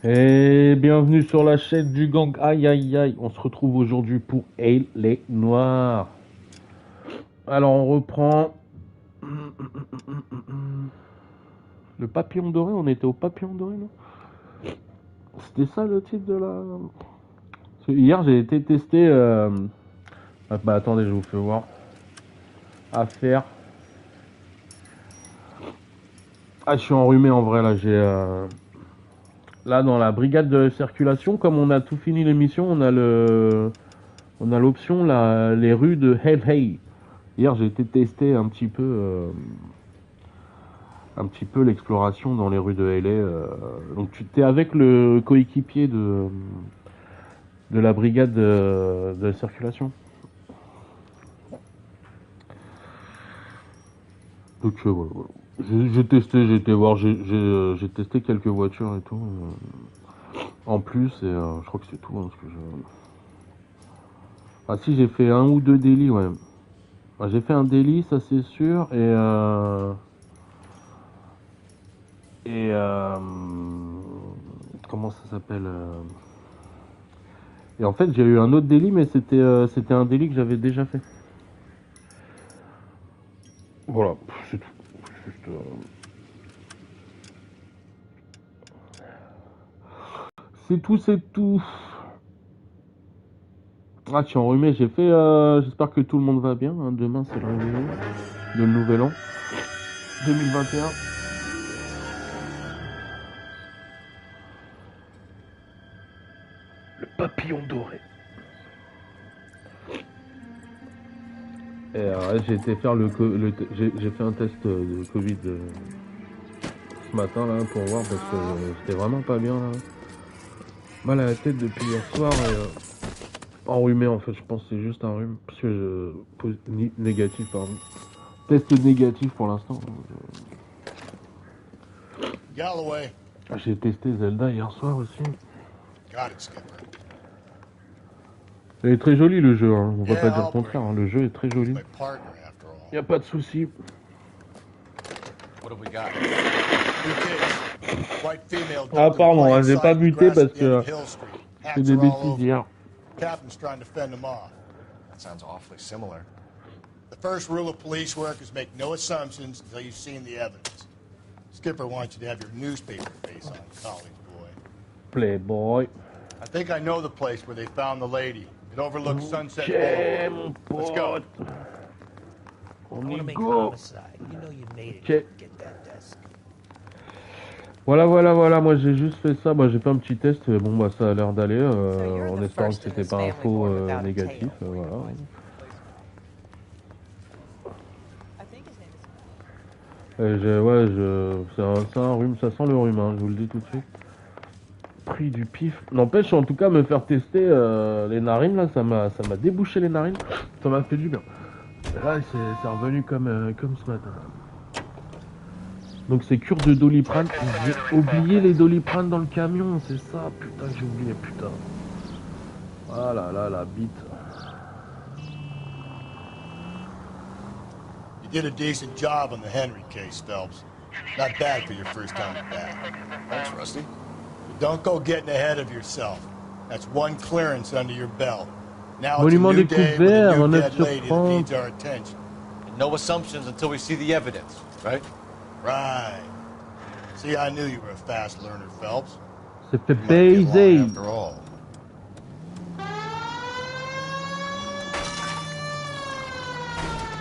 Et bienvenue sur la chaîne du gang. Aïe aïe aïe, on se retrouve aujourd'hui pour les Noirs. Alors on reprend le papillon doré. On était au papillon doré, non? C'était ça le titre de la. Parce que hier j'ai été testé. Ah, bah attendez, je vous fais voir. À faire. Ah, je suis enrhumé en vrai là. Là dans la brigade de circulation, comme on a tout fini l'émission, on a l'option là, les rues de Hell Hey. Hier, j'ai été tester un petit peu l'exploration dans les rues de LA. Donc, tu t'es avec le coéquipier de la brigade de circulation. Donc, voilà. J'ai testé, j'ai été voir, j'ai testé quelques voitures et tout. En plus, et je crois que c'est tout. Parce que Ah, si, j'ai fait un ou deux délits, ouais. J'ai fait un délit, ça c'est sûr, et comment ça s'appelle Et en fait, j'ai eu un autre délit, mais c'était un délit que j'avais déjà fait. Voilà, c'est tout. Juste, c'est tout, c'est tout. Ah, je suis enrhumé, j'ai fait. J'espère que tout le monde va bien, hein. Demain, c'est le réveillon de le nouvel an 2021. Le papillon doré. Et j'ai été faire j'ai fait un test de Covid ce matin là pour voir parce que j'étais vraiment pas bien là. Mal à la tête depuis hier soir et enrhumé en fait, je pense que c'est juste un rhume parce que négatif pardon. Test négatif pour l'instant. Galloway. J'ai testé Zelda hier soir aussi. Got it, Skipper. Il est très joli le jeu, hein. On va pas dire le contraire, hein. Le jeu est très joli. Y a pas de souci. Ah pardon, hein, j'ai pas buté parce que c'est des bêtises hier. Captain's trying to fend them off. That sounds awfully similar. The first rule of police work is make no assumptions until you've seen the evidence. Skipper wants you to have your newspaper face on, college boy. Playboy. I think I know the place where they found the lady. It overlooks Sunset Boulevard. Let's go. On y go. Ok. Voilà, moi j'ai juste fait ça, j'ai fait un petit test, bon bah ça a l'air d'aller, en espérant que c'était pas un faux négatif, voilà. C'est un rhume, ça sent le rhume, hein, je vous le dis tout de suite. Prix du pif. N'empêche, en tout cas, me faire tester les narines, là, ça m'a débouché les narines, ça m'a fait du bien. Là, c'est revenu comme ce matin. Donc c'est cure de Doliprane. J'ai oublié les Doliprane dans le camion, c'est ça. Putain, j'ai oublié, putain. Ah là là, la bite. You did a decent job on the Henry case, Phelps. Not bad for your first time back. Thanks, Rusty. But don't go getting ahead of yourself. That's one clearance under your belt. Now Monument it's a new day with a new 9 dead sur lady that 30. needs our attention. And no assumptions until we see the evidence, right? Right. See, I knew you were a fast learner, Phelps. C'est fait You might get along baiser. after all.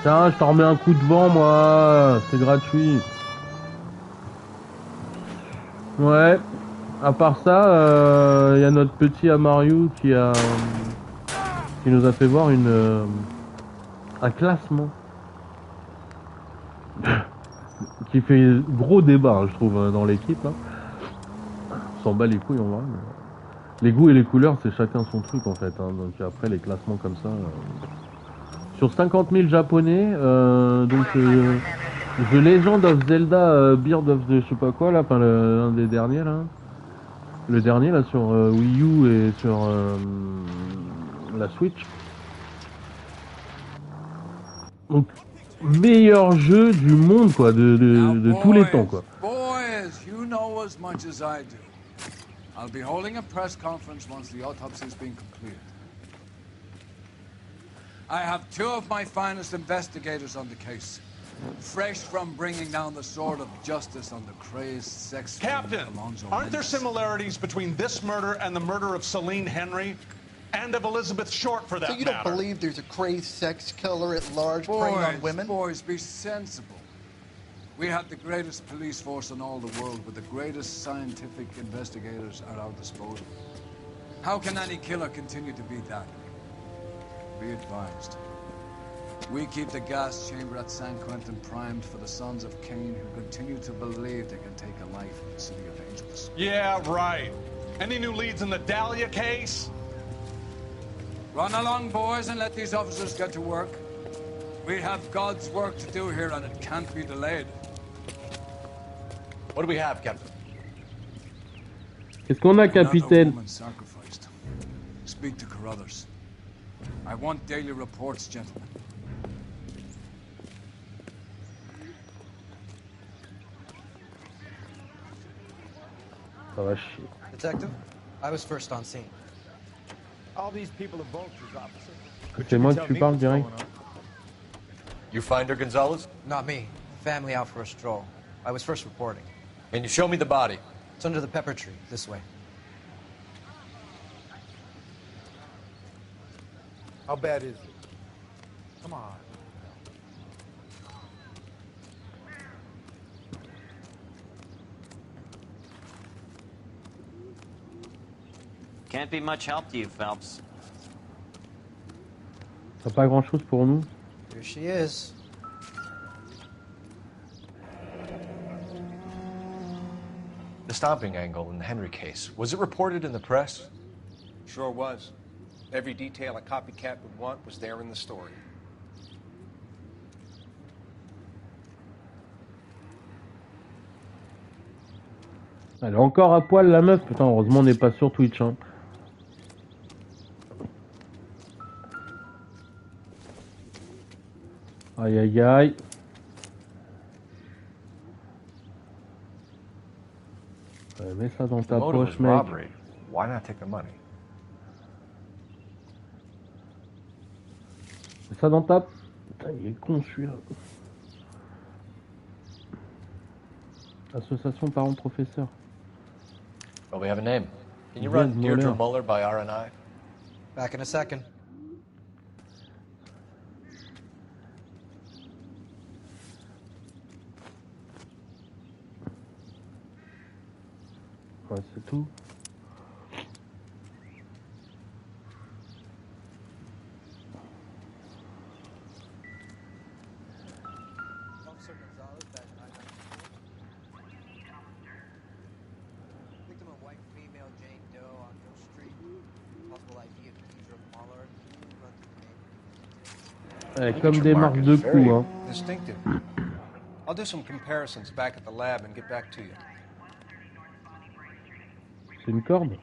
Tiens, je t'en remets un coup de vent, moi. C'est gratuit. Ouais. À part ça, y a notre petit Amariou qui nous a fait voir un classement qui fait gros débat, hein, je trouve, dans l'équipe. Hein. On s'en bat les couilles, en vrai. Mais les goûts et les couleurs, c'est chacun son truc, en fait. Hein. Donc après, les classements comme ça... Sur 50 000 japonais, The Legend of Zelda, Beard of the je sais pas quoi, là, enfin, un des derniers, là. Le dernier, là, sur Wii U et sur la Switch. Donc, meilleur jeu du monde, quoi, de tous les temps, quoi. Boys, you know as much as I do. I'll be holding a press conference once the autopsy's been completed. I have 2 of my finest investigators on the case. Fresh from bringing down the sword of justice on the crazed sex Captain, aren't there similarities between this murder and the murder of Celine Henry and of Elizabeth Short, for that matter? So you don't matter? believe there's a crazed sex killer at large preying on women? Boys, be sensible. We have the greatest police force in all the world, with the greatest scientific investigators at our disposal. How can any killer continue to be that? Be advised. We keep the gas chamber at San Quentin primed for the sons of Cain who continue to believe they can take a life in the city of angels. Yeah, right. Any new leads in the Dahlia case? Run along, boys, and let these officers get to work. We have God's work to do here, and it can't be delayed. What do we have, Captain? Qu'est-ce qu'on a, capitaine? Woman sacrificed. Speak to Carruthers. I want daily reports, gentlemen. Ça va chier. Detective, I was first on scene. All these people are vultures, officer. C'est moi que tu parles direct. You find her, Gonzalez? Not me. Family out for a stroll. I was first reporting. Can you show me the body? It's under the pepper tree, this way. How bad is it? Come on. Can't be much help to you, Phelps. T'as pas grand chose pour nous. Here she is. The stomping angle in the Henry case, was it reported in the press? Sure was. Every detail a copycat would want was there in the story. Elle est encore à poil, la meuf. Putain, heureusement on n'est pas sur Twitch, hein. Aïe aïe aïe. Mets ça dans ta poche, mec. Why not take the money? Mets ça dans ta... Putain, il est con celui-là. Association parents-professeurs. Well, we have a name. Can you run Deirdre Muller by RNI? Back in a second. Ouais, c'est tout. Officer Gonzalez, badge 994. Victim of white female Jane Doe on Hill Street. Possible ID of Deidre Muller. Run through the name. Comme des marques de coups, hein. Distinctive. I'll do some comparisons back at the lab and get back to you. C'est une corde.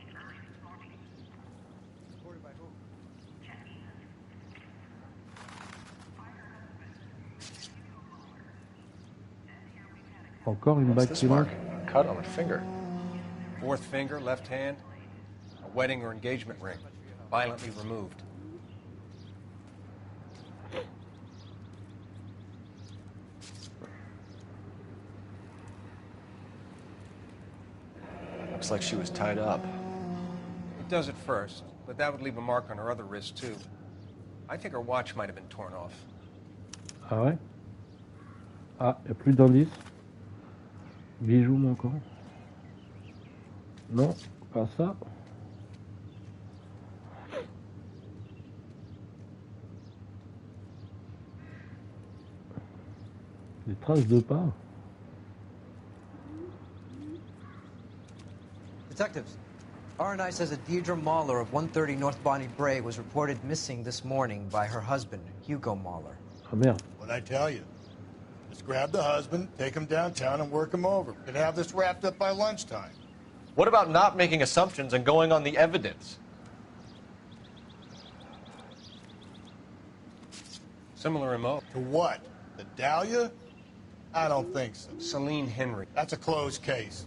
Encore une bague qui manque. Cut on a finger. Fourth finger, left hand. A wedding or engagement ring. Violently removed. Looks like she was tied up. It does at first, but that would leave a mark on her other wrist, too. I think her watch might have been torn off. Ah ouais? Ah, y a plus d'indices. Bijoux manquant. Non, pas ça. Des traces de pas. Detectives, RNI says that Deidre Muller of 130 North Bonnie Bray was reported missing this morning by her husband, Hugo Muller. Ah merde. What'd I tell you? Just grab the husband, take him downtown, and work him over. Could have this wrapped up by lunchtime. What about not making assumptions and going on the evidence? Similar MO. To what? The Dahlia? I don't think so. Celine Henry. That's a closed case.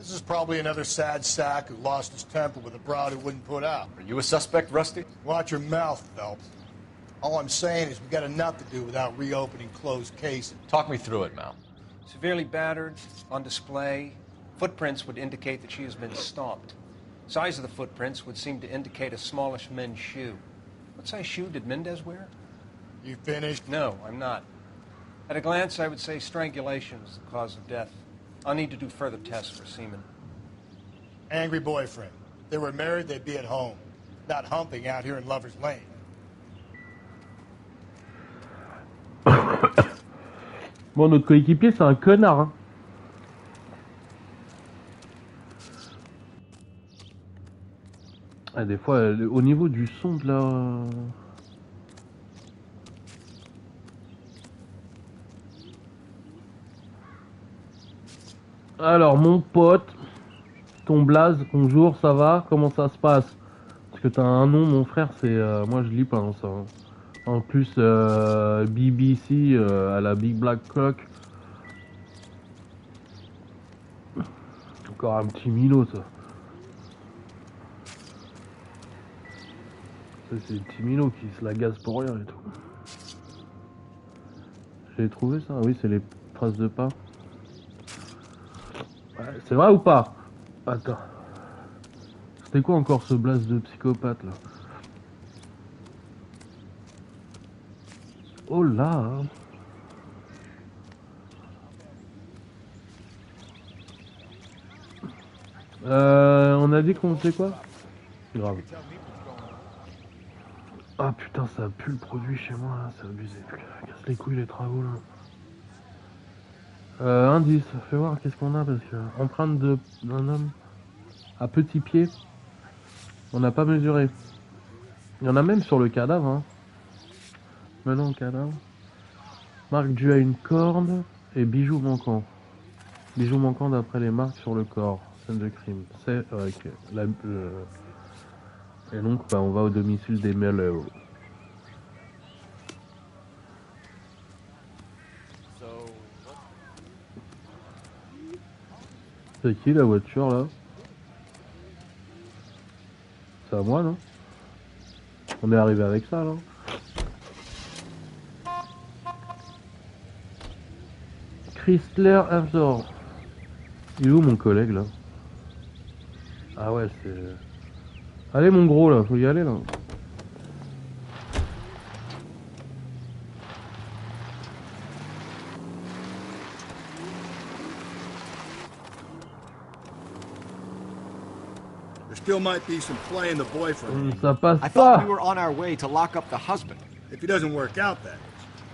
This is probably another sad sack who lost his temper with a broad who wouldn't put out. Are you a suspect, Rusty? Watch your mouth, Phelps. All I'm saying is we got enough to do without reopening closed cases. Talk me through it, Mal. Severely battered, on display. Footprints would indicate that she has been stomped. Size of the footprints would seem to indicate a smallish men's shoe. What size shoe did Mendez wear? You finished? No, I'm not. At a glance, I would say strangulation was the cause of death. I'll need to do further tests for semen. Angry boyfriend. If they were married, they'd be at home. Not humping out here in Lover's Lane. Bon, notre coéquipier, c'est un connard. Hein. Ah, des fois, au niveau du son de la... Alors, mon pote, ton blaze, bonjour, ça va? Comment ça se passe? Parce que t'as un nom, mon frère, c'est... moi, je lis pas dans ça. Hein. En plus, BBC à la Big Black Clock. Encore un petit minot, ça. Ça, c'est le petit minot qui se la gaze pour rien et tout. J'ai trouvé ça? Oui, c'est les traces de pas. Ouais, c'est vrai ou pas? Attends. C'était quoi encore ce blast de psychopathe là? Oh là! On a dit qu'on sait quoi? Grave. Ah putain, ça pue le produit chez moi là, c'est abusé. Casse les couilles les travaux là. Indice, fais voir qu'est-ce qu'on a parce que empreinte d'un homme à petit pied, on n'a pas mesuré. Il y en a même sur le cadavre. Hein. Maintenant le cadavre. Marque due à une corde et bijoux manquants. Bijoux manquants d'après les marques sur le corps. Scène de crime. C'est ok. Et donc bah, on va au domicile des Mellow. C'est qui la voiture là? C'est à moi non? On est arrivé avec ça là? Chrysler Avzor. Il est où mon collègue là? Ah ouais c'est... Allez mon gros là, faut y aller là. Still might be some play in the boyfriend. Ça passe I pas. thought we were on our way to lock up the husband. If he doesn't work out, that is.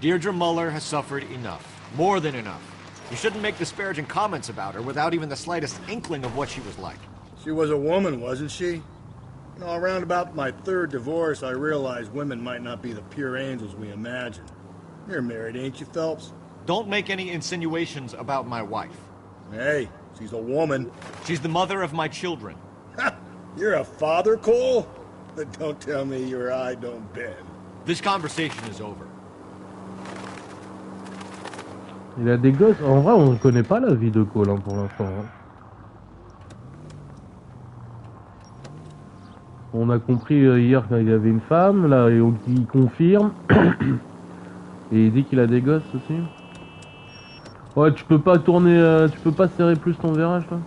Deirdre Muller has suffered enough. More than enough. You shouldn't make disparaging comments about her without even the slightest inkling of what she was like. She was a woman, wasn't she? You know, around about my third divorce, I realized women might not be the pure angels we imagine. You're married, ain't you, Phelps? Don't make any insinuations about my wife. Hey, she's a woman. She's the mother of my children. You're a father, Cole? Then don't tell me your eye don't bend. This conversation is over. Il a des gosses. En vrai, on ne connaît pas la vie de Cole hein, pour l'instant. Hein. On a compris hier qu'il y avait une femme, là, il confirme. Et il dit qu'il a des gosses aussi. Ouais, tu peux pas tourner, tu peux pas serrer plus ton virage, toi.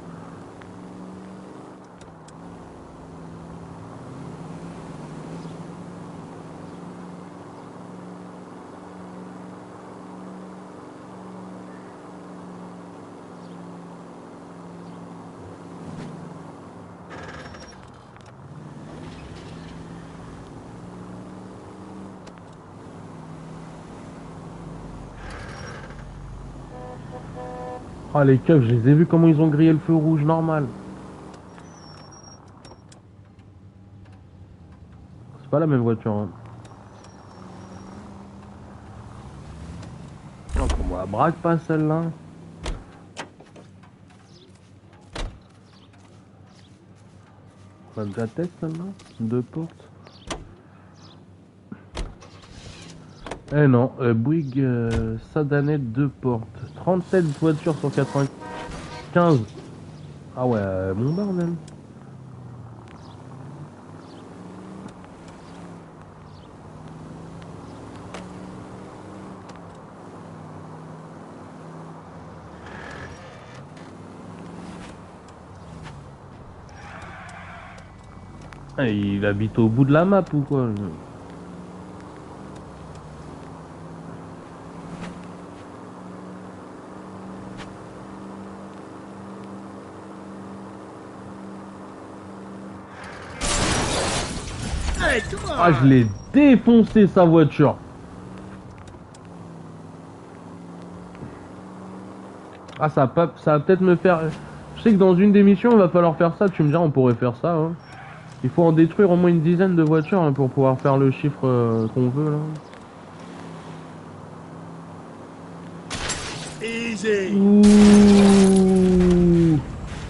Ah les keufs, je les ai vus comment ils ont grillé le feu rouge normal. C'est pas la même voiture. Hein. Non, qu'on la braque pas celle-là. On a déjà test celle-là. 2 portes. Eh non, Bouygues Sadanet 2 portes. 37 voitures sur 95. Ah ouais, mon bordel. Ah, il habite au bout de la map ou quoi? Ah, je l'ai défoncé sa voiture. Ah, ça va peut-être me faire... Je sais que dans une des missions, il va falloir faire ça. Tu me diras, on pourrait faire ça. Hein. Il faut en détruire au moins une dizaine de voitures hein, pour pouvoir faire le chiffre qu'on veut là. Easy. Ouh.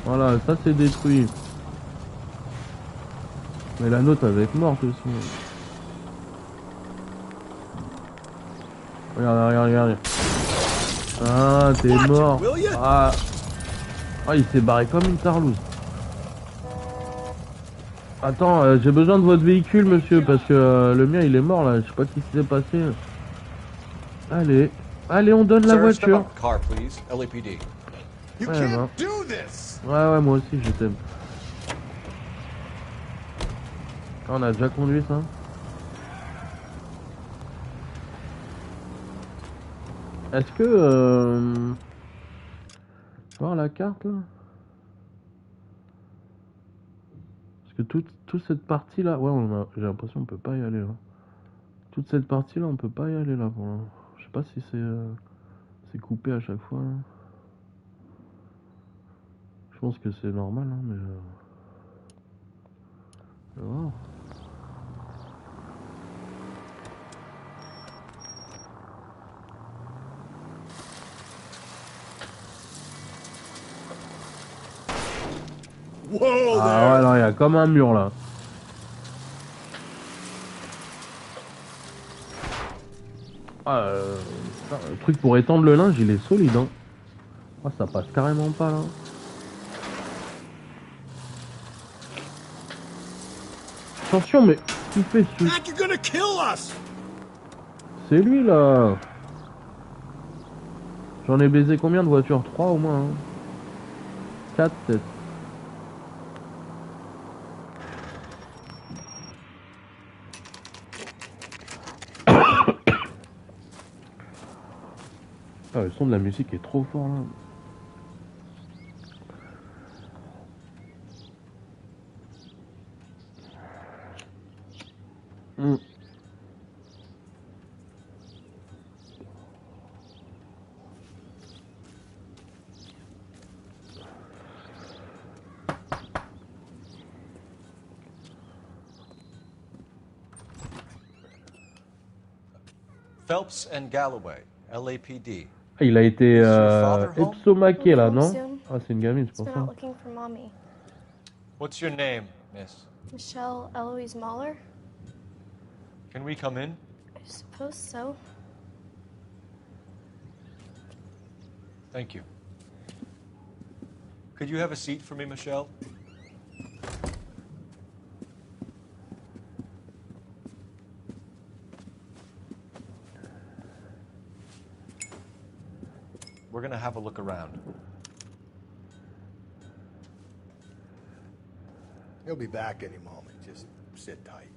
Voilà, ça c'est détruit. Mais la nôtre avec morte aussi. Regarde. Ah, t'es mort. Ah, il s'est barré comme une tarlouse. Attends, j'ai besoin de votre véhicule, monsieur, parce que le mien il est mort là. Je sais pas ce qui s'est passé. Allez, on donne la voiture. Car, please. LAPD. You Ouais, can't ben. do this. Ouais, moi aussi je t'aime. Ah, on a déjà conduit ça. Est-ce que voir la carte là? Parce que toute cette partie là, ouais, j'ai l'impression qu'on peut pas y aller là. Toute cette partie là, on peut pas y aller là pour l'instant. Je sais pas si c'est coupé à chaque fois. Là. Je pense que c'est normal, hein, mais je vais voir. Ah ouais, non, il y a comme un mur là. Ah, le truc pour étendre le linge, il est solide, hein. Ah, ça passe carrément pas là. Attention, mais tu fais ce... C'est lui là. J'en ai baisé combien de voitures? 3 au moins. Hein. 4 peut-être. Ah, le son de la musique est trop fort là. Phelps and Galloway, LAPD. Il a été ipsomaqué là, non? Ah, c'est une gamine, c'est pour ça. What's your name, miss? Michelle Eloise Mahler? Can we come in? I suppose so. Thank you. Could you have a seat for me, Michelle? We're gonna have a look around. He'll be back any moment. Just sit tight.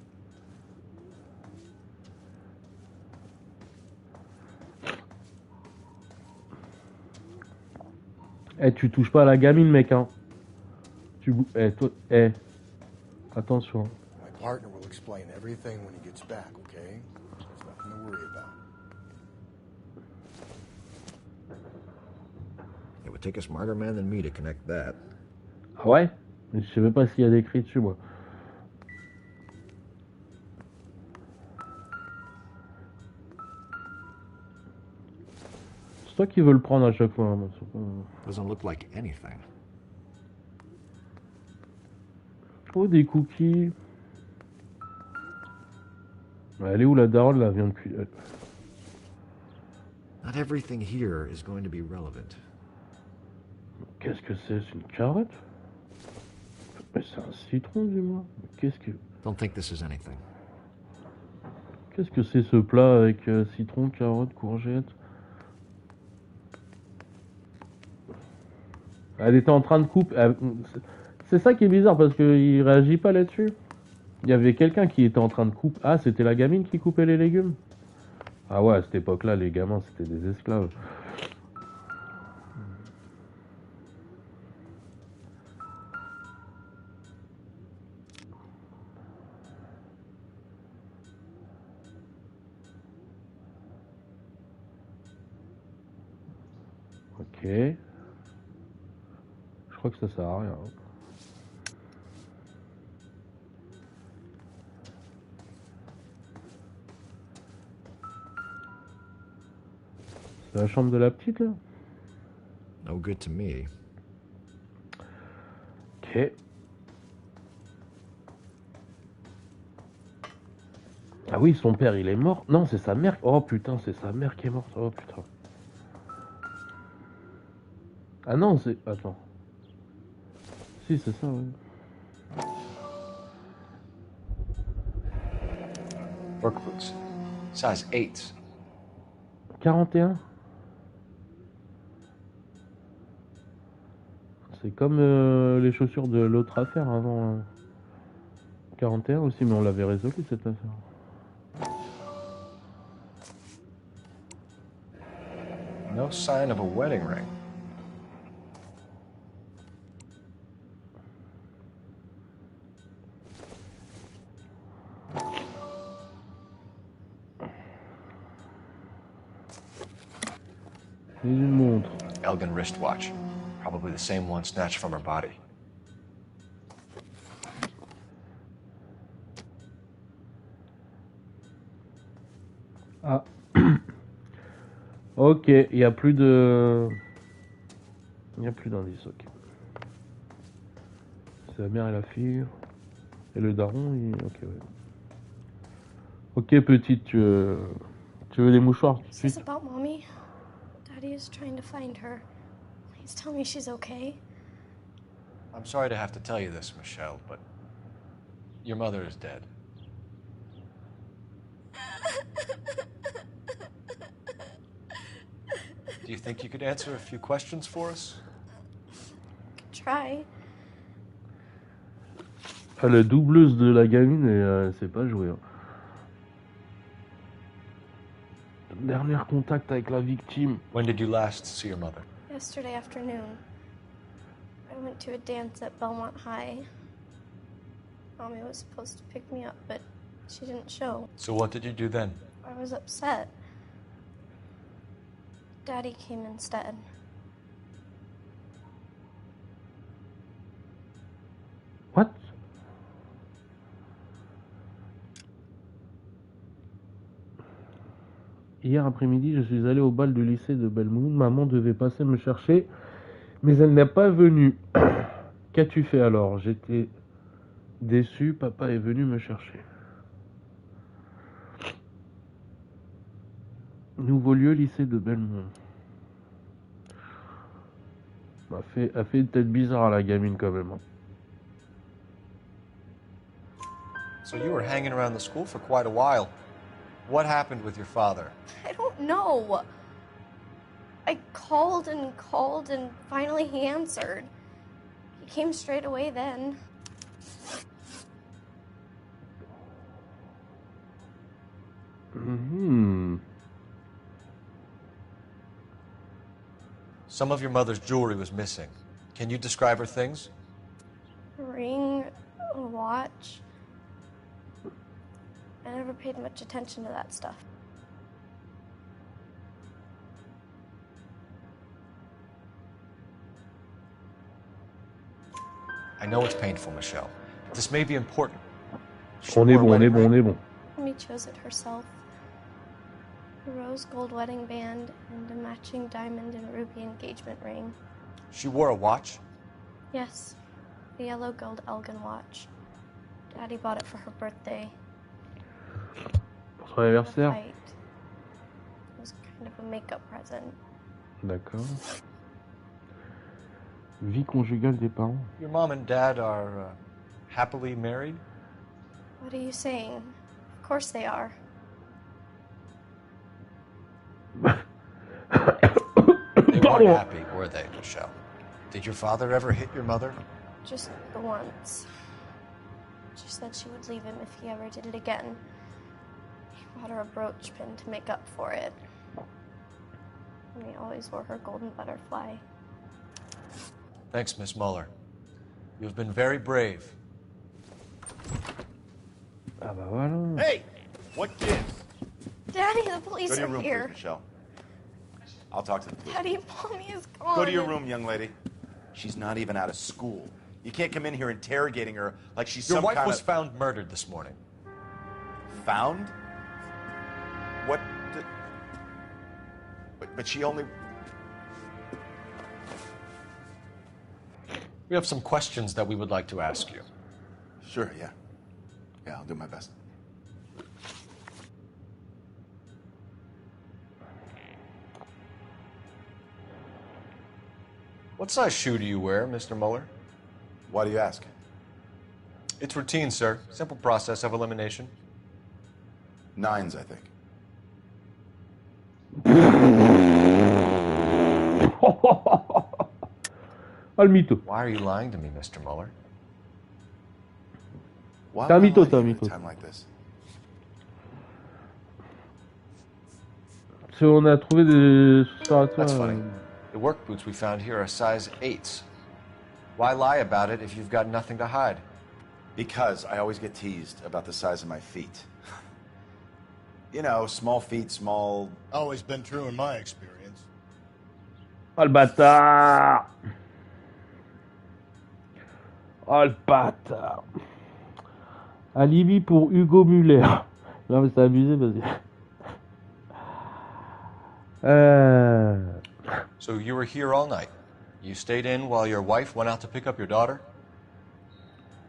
Eh, tu touches pas à la gamine, mec, hein. Toi, attention. My partner will explain everything when he gets back, okay? There's nothing to worry about. It would take a smarter man than me to connect that. Ah ouais? Je sais même pas s'il y a d'écrit dessus, moi. C'est toi qui veux le prendre à chaque fois. Hein, Doesn't look like anything. Oh, des cookies. Elle est où la daronne là? Vient de cuire. Not everything here is going to be relevant. Qu'est-ce que c'est? C'est une carotte? Mais c'est un citron, dis-moi. Qu'est-ce que... Don't think this is anything. Qu'est-ce que c'est ce plat avec citron, carottes, courgettes? Elle était en train de couper... C'est ça qui est bizarre, parce qu'il réagit pas là-dessus. Il y avait quelqu'un qui était en train de couper... Ah, c'était la gamine qui coupait les légumes? Ah ouais, à cette époque-là, les gamins, c'était des esclaves. Ok. Je crois que ça sert à rien. C'est la chambre de la petite, là? No good to me. Ok. Ah oui, son père, il est mort. Non, c'est sa mère. Oh putain, c'est sa mère qui est morte. Oh putain. Ah non, c'est... Attends. Si, c'est ça, oui. Work boots. Size 8. 41. C'est comme les chaussures de l'autre affaire avant. 41 aussi, mais on l'avait résolu cette affaire. No sign of a wedding ring. Une montre. Elgin wristwatch. Probably the same one snatched from her body. Ah. Ok, il n'y a plus de... Il n'y a plus d'indice, ok. C'est la mère et la fille. Et le daron, il... Ok, ouais. Ok, petite, tu veux les mouchoirs tout de Is this suite? about Mommy? Daddy is trying to find her. Please tell me she's okay. I'm sorry to have to tell you this, Michelle, but your mother is dead. Do you think you could answer a few questions for us? Try. Ah, la doubleuse de la gamine, et c'est pas joué. Hein. Dernier contact avec la victime. When did you last see your mother? Yesterday afternoon, I went to a dance at Belmont High. Mommy was supposed to pick me up, but she didn't show. So what did you do then? I was upset. Daddy came instead. What? Hier après-midi, je suis allé au bal du lycée de Belmont. Maman devait passer me chercher, mais elle n'est pas venue. Qu'as-tu fait alors? J'étais déçu, papa est venu me chercher. Nouveau lieu, lycée de Belmont. Elle fait une tête bizarre à la gamine quand même. So you were hanging around the school for quite a while. What happened with your father? I don't know. I called and finally he answered. He came straight away then. Mm-hmm. Some of your mother's jewelry was missing. Can you describe her things? A ring, a watch. I never paid much attention to that stuff. I know it's painful, Michelle. But this may be important. On est bon. Mommy chose it herself. A rose gold wedding band and a matching diamond and ruby engagement ring. She wore a watch? Yes, the yellow gold Elgin watch. Daddy bought it for her birthday. Pour son anniversaire. It was kind of a makeup present. D'accord. Vie conjugale des parents. Your mom and dad are happily married? What are you saying? Of course they are. They weren't happy, were they, Michelle? Did your father ever hit your mother? Just the once. She said she would leave him if he ever did it again. He bought her a brooch pin to make up for it. And he always wore her golden butterfly. Thanks, Miss Muller. You've been very brave. Ah bah voilà. Hey! What gives? Daddy, the police Go to your are room, here. please, Michelle. I'll talk to the police. Daddy, Mommy is gone. Go to your room, young lady. She's not even out of school. You can't come in here interrogating her like she's Your some wife kind was of... found murdered this morning. Found? What? But she only... We have some questions that we would like to ask you. Sure, yeah. Yeah, I'll do my best. What size shoe do you wear, Mr. Muller? Why do you ask? It's routine, sir. Simple process of elimination. 9s, I think. Ah, le mytho. Why are you lying to me, Mr. Muller? Why T'es un would I mytho, lie t'es un to you at mytho. a time like this? Parce qu'on a trouvé des chaussures. That's funny. The work boots we found here are size 8s. Why lie about it if you've got nothing to hide? Because I always get teased about the size of my feet. You know, small feet, small... Always been true in my experience. Oh le bâtard! Oh le bâtard! Alibi pour Hugo Muller. Non mais c'est abusé parce que... So you were here all night. You stayed in while your wife went out to pick up your daughter?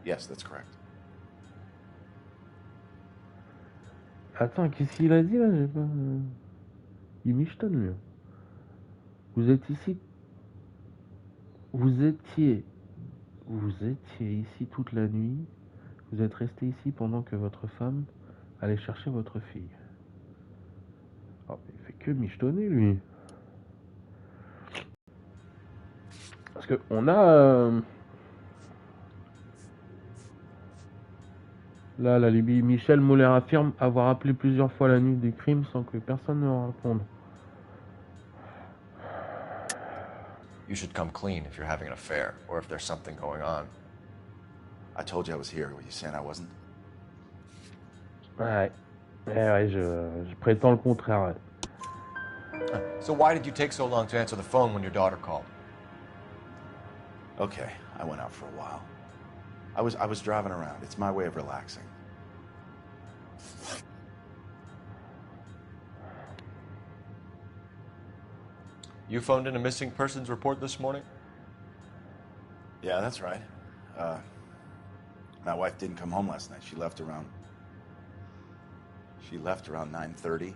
Yes, that's correct. Attends, qu'est-ce qu'il a dit là? J'ai pas... Il michetonne lui. Vous êtes ici. Vous étiez ici toute la nuit. Vous êtes resté ici pendant que votre femme allait chercher votre fille. Oh, il fait que michetonner lui. Parce que on a là la Libye. Michel Muller affirme avoir appelé plusieurs fois la nuit du crime sans que personne ne réponde. You should come clean if you're having an affair or if there's something going on. I told you I was here. Were you saying I wasn't? Ouais. Ouais, je prétends le contraire. Ouais. So why did you take so long to answer the phone when your daughter called? Okay, I went out for a while. I was driving around. It's my way of relaxing. You phoned in a missing persons report this morning? Yeah, that's right. My wife didn't come home last night. She left around 9:30.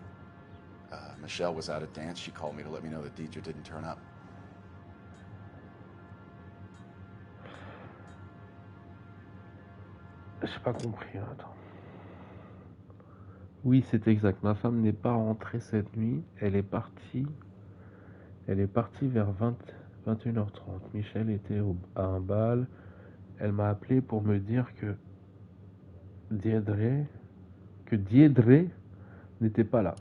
Michelle was out at dance. She called me to let me know that Deidre didn't turn up. J'ai pas compris, attends. Oui, c'est exact. Ma femme n'est pas rentrée cette nuit. Elle est partie vers 21h30. Michel était à un bal. Elle m'a appelé pour me dire que Deirdre n'était pas là.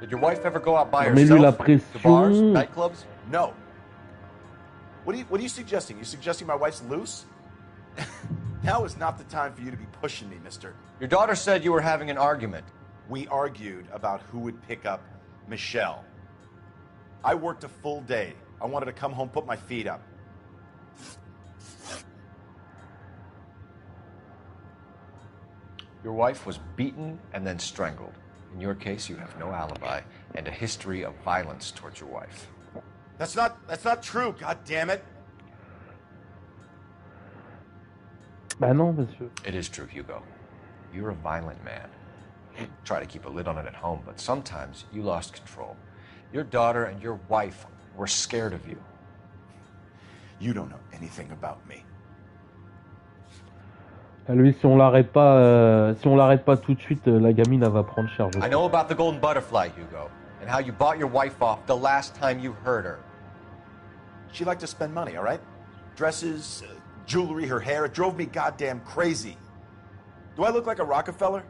Did your wife ever go out by Mets-lui la herself to bars, pression. nightclubs? No. What are you suggesting? You suggesting my wife's loose? Now is not the time for you to be pushing me, mister. Your daughter said you were having an argument. We argued about who would pick up Michelle. I worked a full day. I wanted to come home, put my feet up. Your wife was beaten and then strangled. In your case, you have no alibi and a history of violence towards your wife. That's not true, god damn it. Bah non, monsieur. It is true, Hugo. You're a violent man. Try to keep a lid on it at home, but sometimes you lost control. Your daughter and your wife were scared of you. You don't know anything about me. Lui, si on l'arrête pas tout de suite, la gamine elle va prendre cher. I know about the golden butterfly, Hugo, and how you bought your wife off the last time you heard her. She liked to spend money, all right? Dresses, jewelry, her hair. It drove me goddamn crazy. Do I look like a Rockefeller?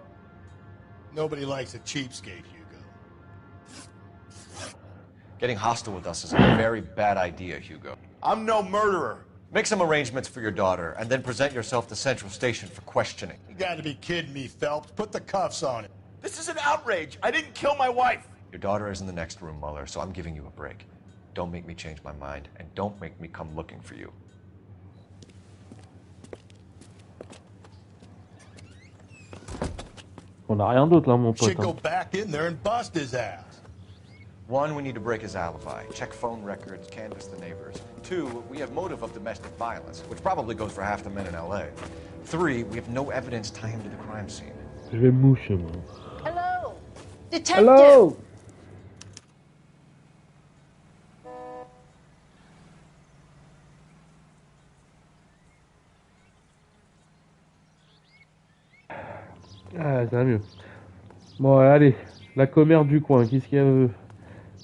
Nobody likes a cheapskate, Hugo. Getting hostile with us is a very bad idea, Hugo. I'm no murderer. Make some arrangements for your daughter, and then present yourself to Central Station for questioning. You gotta be kidding me, Phelps. Put the cuffs on him. This is an outrage. I didn't kill my wife. Your daughter is in the next room, Mueller, so I'm giving you a break. Don't make me change my mind, and don't make me come looking for you. On a rien d'autre là, mon pote. Should go back in there and bust his ass. 1, we need to break his alibi. Check phone records, canvass the neighbors. 2, we have motive of domestic violence, which probably goes for half the men in LA. 3, we have no evidence tying him to the crime scene. Je vais me moucher, moi. Hello, detective. Hello. Ah, ça va mieux. Bon, allez, la commère du coin, qu'est-ce qu'il y a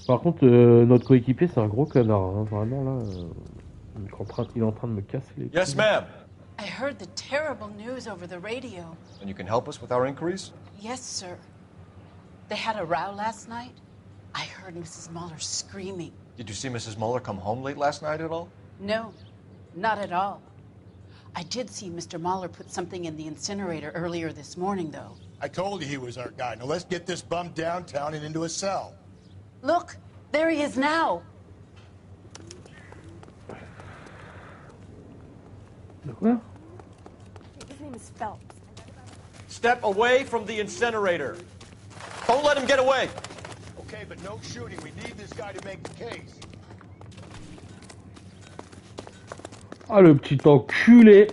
Par contre, notre coéquipier, c'est un gros connard, hein. Vraiment, là, il est en train de me casser les couilles. Yes, ma'am. I heard the terrible news over the radio. And you can help us with our inquiries? Yes, sir. They had a row last night. I heard Mrs. Mueller screaming. Did you see Mrs. Mueller come home late last night at all? No, not at all. I did see Mr. Mueller put something in the incinerator earlier this morning, though. I told you he was our guy. Now let's get this bum downtown and into a cell. Look, there he is now. Quoi? His name is Phelps. Step away from the incinerator. Don't let him get away. Okay, but no shooting. We need this guy to make the case. Ah, le petit enculé.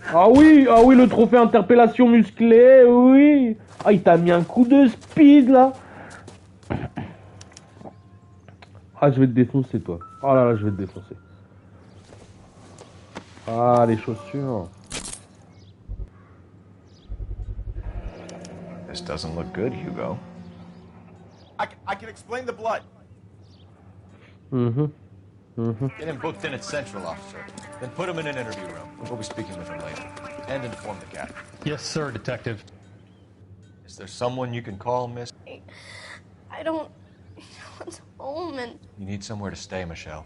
Ah oui, le trophée interpellation musclée, oui. Ah, il t'a mis un coup de speed, là. Ah, je vais te défoncer, toi. Oh là là, je vais te défoncer. Ah, les chaussures. This doesn't look good, Hugo. I can explain the blood. Get him booked in at Central, officer. Then put him in an interview room. We'll be speaking with him later. And inform the captain. Yes, sir, detective. Is there someone you can call, miss? I don't... What's home and... You need somewhere to stay, Michelle.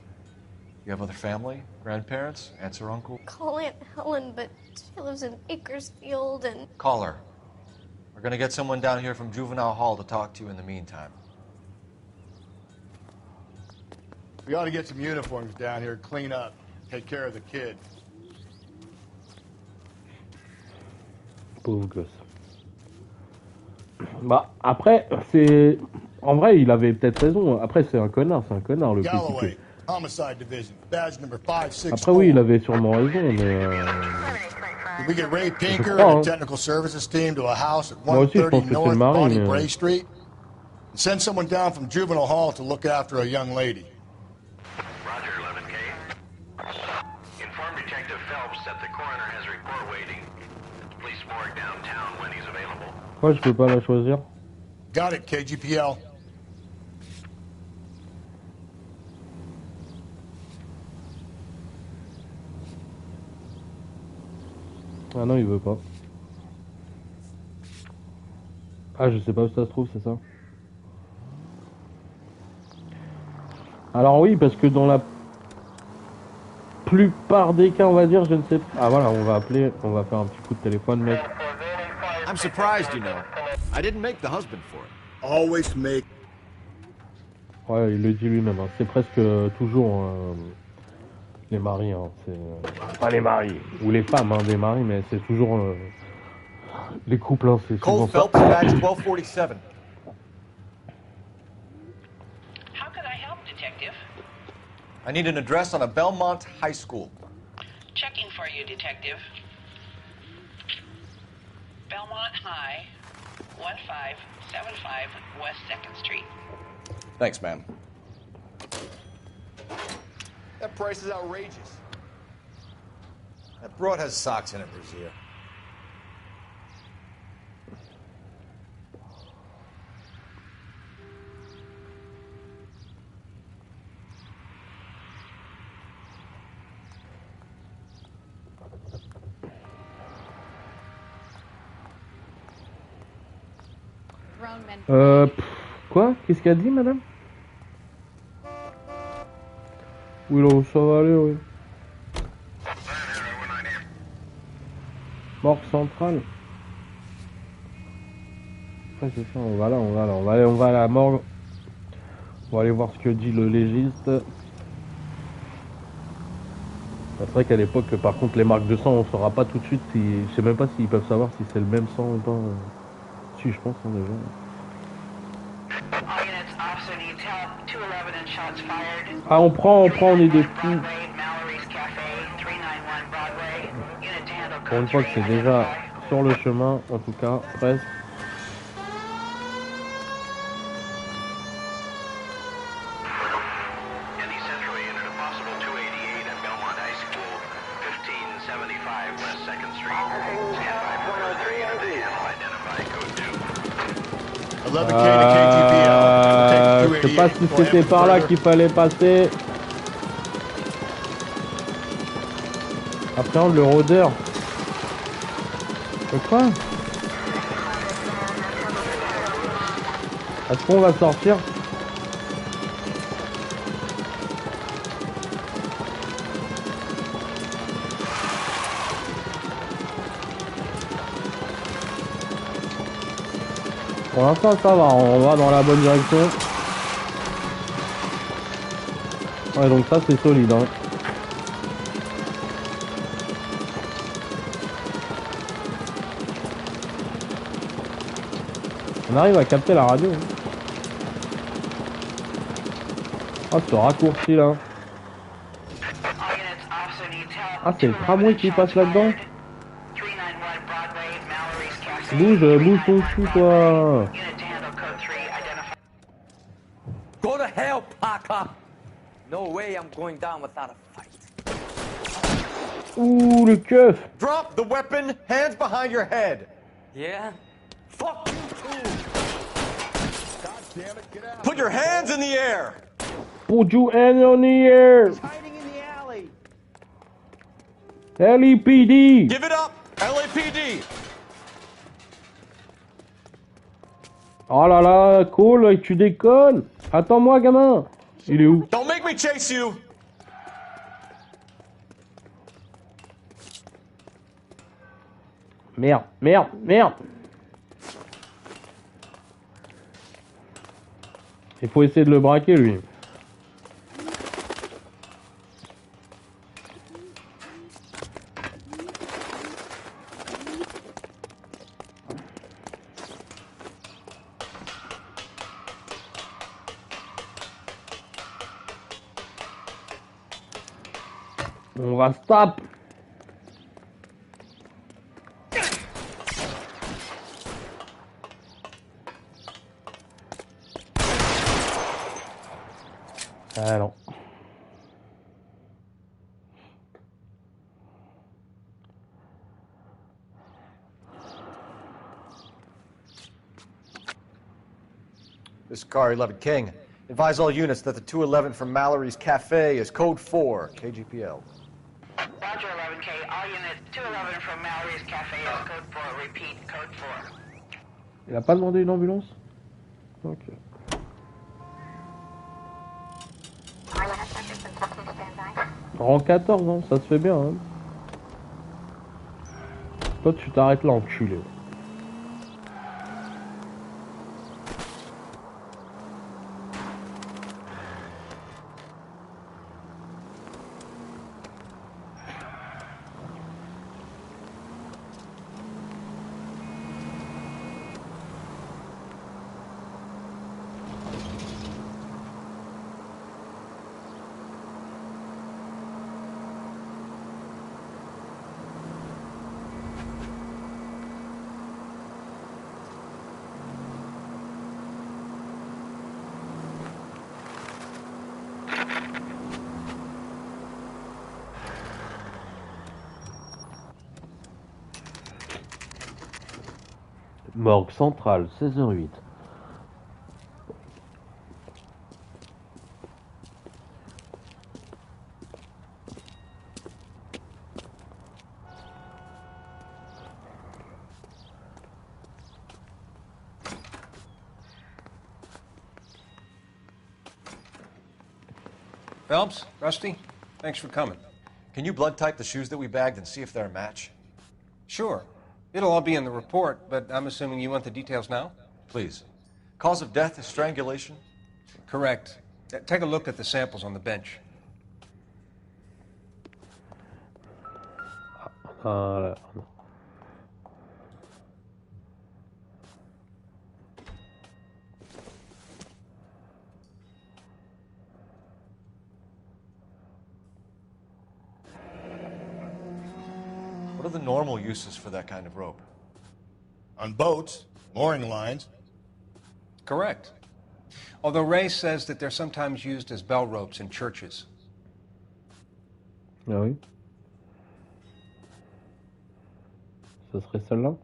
You have other family? Grandparents? Aunts or uncle? Call Aunt Helen, but she lives in Bakersfield and... Call her. We're gonna get someone down here from Juvenile Hall to talk to you in the meantime. We ought to get some uniforms down here, clean up, take care of the kid. Pauvre gosse. Bah, après, c'est... En vrai, il avait peut-être raison. Après, c'est un connard, le Galloway, Homicide Division, badge number 564. Après, oui, il avait sûrement raison, mais... Did we get Ray Pinker and the technical services team to a house at 130 North Bonnie Bray Street? And send someone down from Juvenile Hall to look after a young lady. Roger, 11K. Inform Detective Phelps that the coroner has a report waiting at the police morgue downtown when he's available. Pourquoi je peux pas la choisir? Got it, KGPL. Ah non, il veut pas. Ah, je sais pas où ça se trouve, c'est ça? Alors oui, parce que dans la plupart des cas, on va dire, je ne sais pas. Ah voilà, on va appeler, on va faire un petit coup de téléphone, mec. I'm surprised, you know. I didn't make the husband for it. Always make. Ouais, il le dit lui-même. Hein. C'est presque toujours les maris. Hein. C'est pas les maris ou les femmes hein, des maris, mais c'est toujours les couples. Hein. C'est souvent Cole Phelps, badge 1247. How can I help, Detective? I need an address on a Belmont High School. Checking for you, Detective. Belmont High, 1575 West 2nd Street. Thanks, ma'am. price is outrageous. That broad has socks in it, Brazier. Quoi? Qu'est-ce qu'elle a dit, madame? Oui, là, ça va aller, oui. Morgue centrale. Ouais, c'est ça, on va à la morgue. On va aller voir ce que dit le légiste. C'est vrai qu'à l'époque, par contre, les marques de sang, on saura pas tout de suite si... Je sais même pas s'ils peuvent savoir si c'est le même sang ou pas. Si, je pense, déjà. Ah, on prend, on est des fous. Pour une fois que c'est déjà sur le chemin, en tout cas, presque. Je sais pas si c'était par là qu'il fallait passer. Appréhende le rôdeur. Quoi? Est-ce qu'on va sortir? Pour l'instant ça va, on va dans la bonne direction. Ouais, donc ça c'est solide, hein. On arrive à capter la radio. Ah, ce raccourci là. Ah, c'est le tramway qui passe là-dedans. Bouge ton cul, toi. Go to hell, Parker. No way I'm going down without a fight. Ouh, le keuf. Drop the weapon, hands behind your head. Yeah? Fuck you too. God damn it, get out. Put your hands in the air. Put your hands in the air. He's hiding in the alley. LAPD. Give it up, LAPD. Oh là là, cool, tu déconnes. Attends-moi, gamin. Il est où? Don't make me chase you. Merde. Il faut essayer de le braquer, lui. On va stop. Ah non. This is Car 11 King. Advise all units that the 211 from Mallory's Cafe is code 4, KGPL. Roger, 11K. All units, 211 from Mallory's Cafe is code 4. Repeat, code 4. Il a pas demandé une ambulance? Ok. Rang 14, non? Ça se fait bien, hein. Toi, tu t'arrêtes là, enculé. Morgue centrale, 16h08. Phelps, Rusty, thanks for coming. Can you blood type the shoes that we bagged and see if they're a match? Sure. It'll all be in the report, but I'm assuming you want the details now? Please. Cause of death is strangulation? Correct. Take a look at the samples on the bench. What are the normal uses for that kind of rope? On boats, mooring lines. Correct. Although Ray says that they're sometimes used as bell ropes in churches. Ah oui. Ce serait celle-là?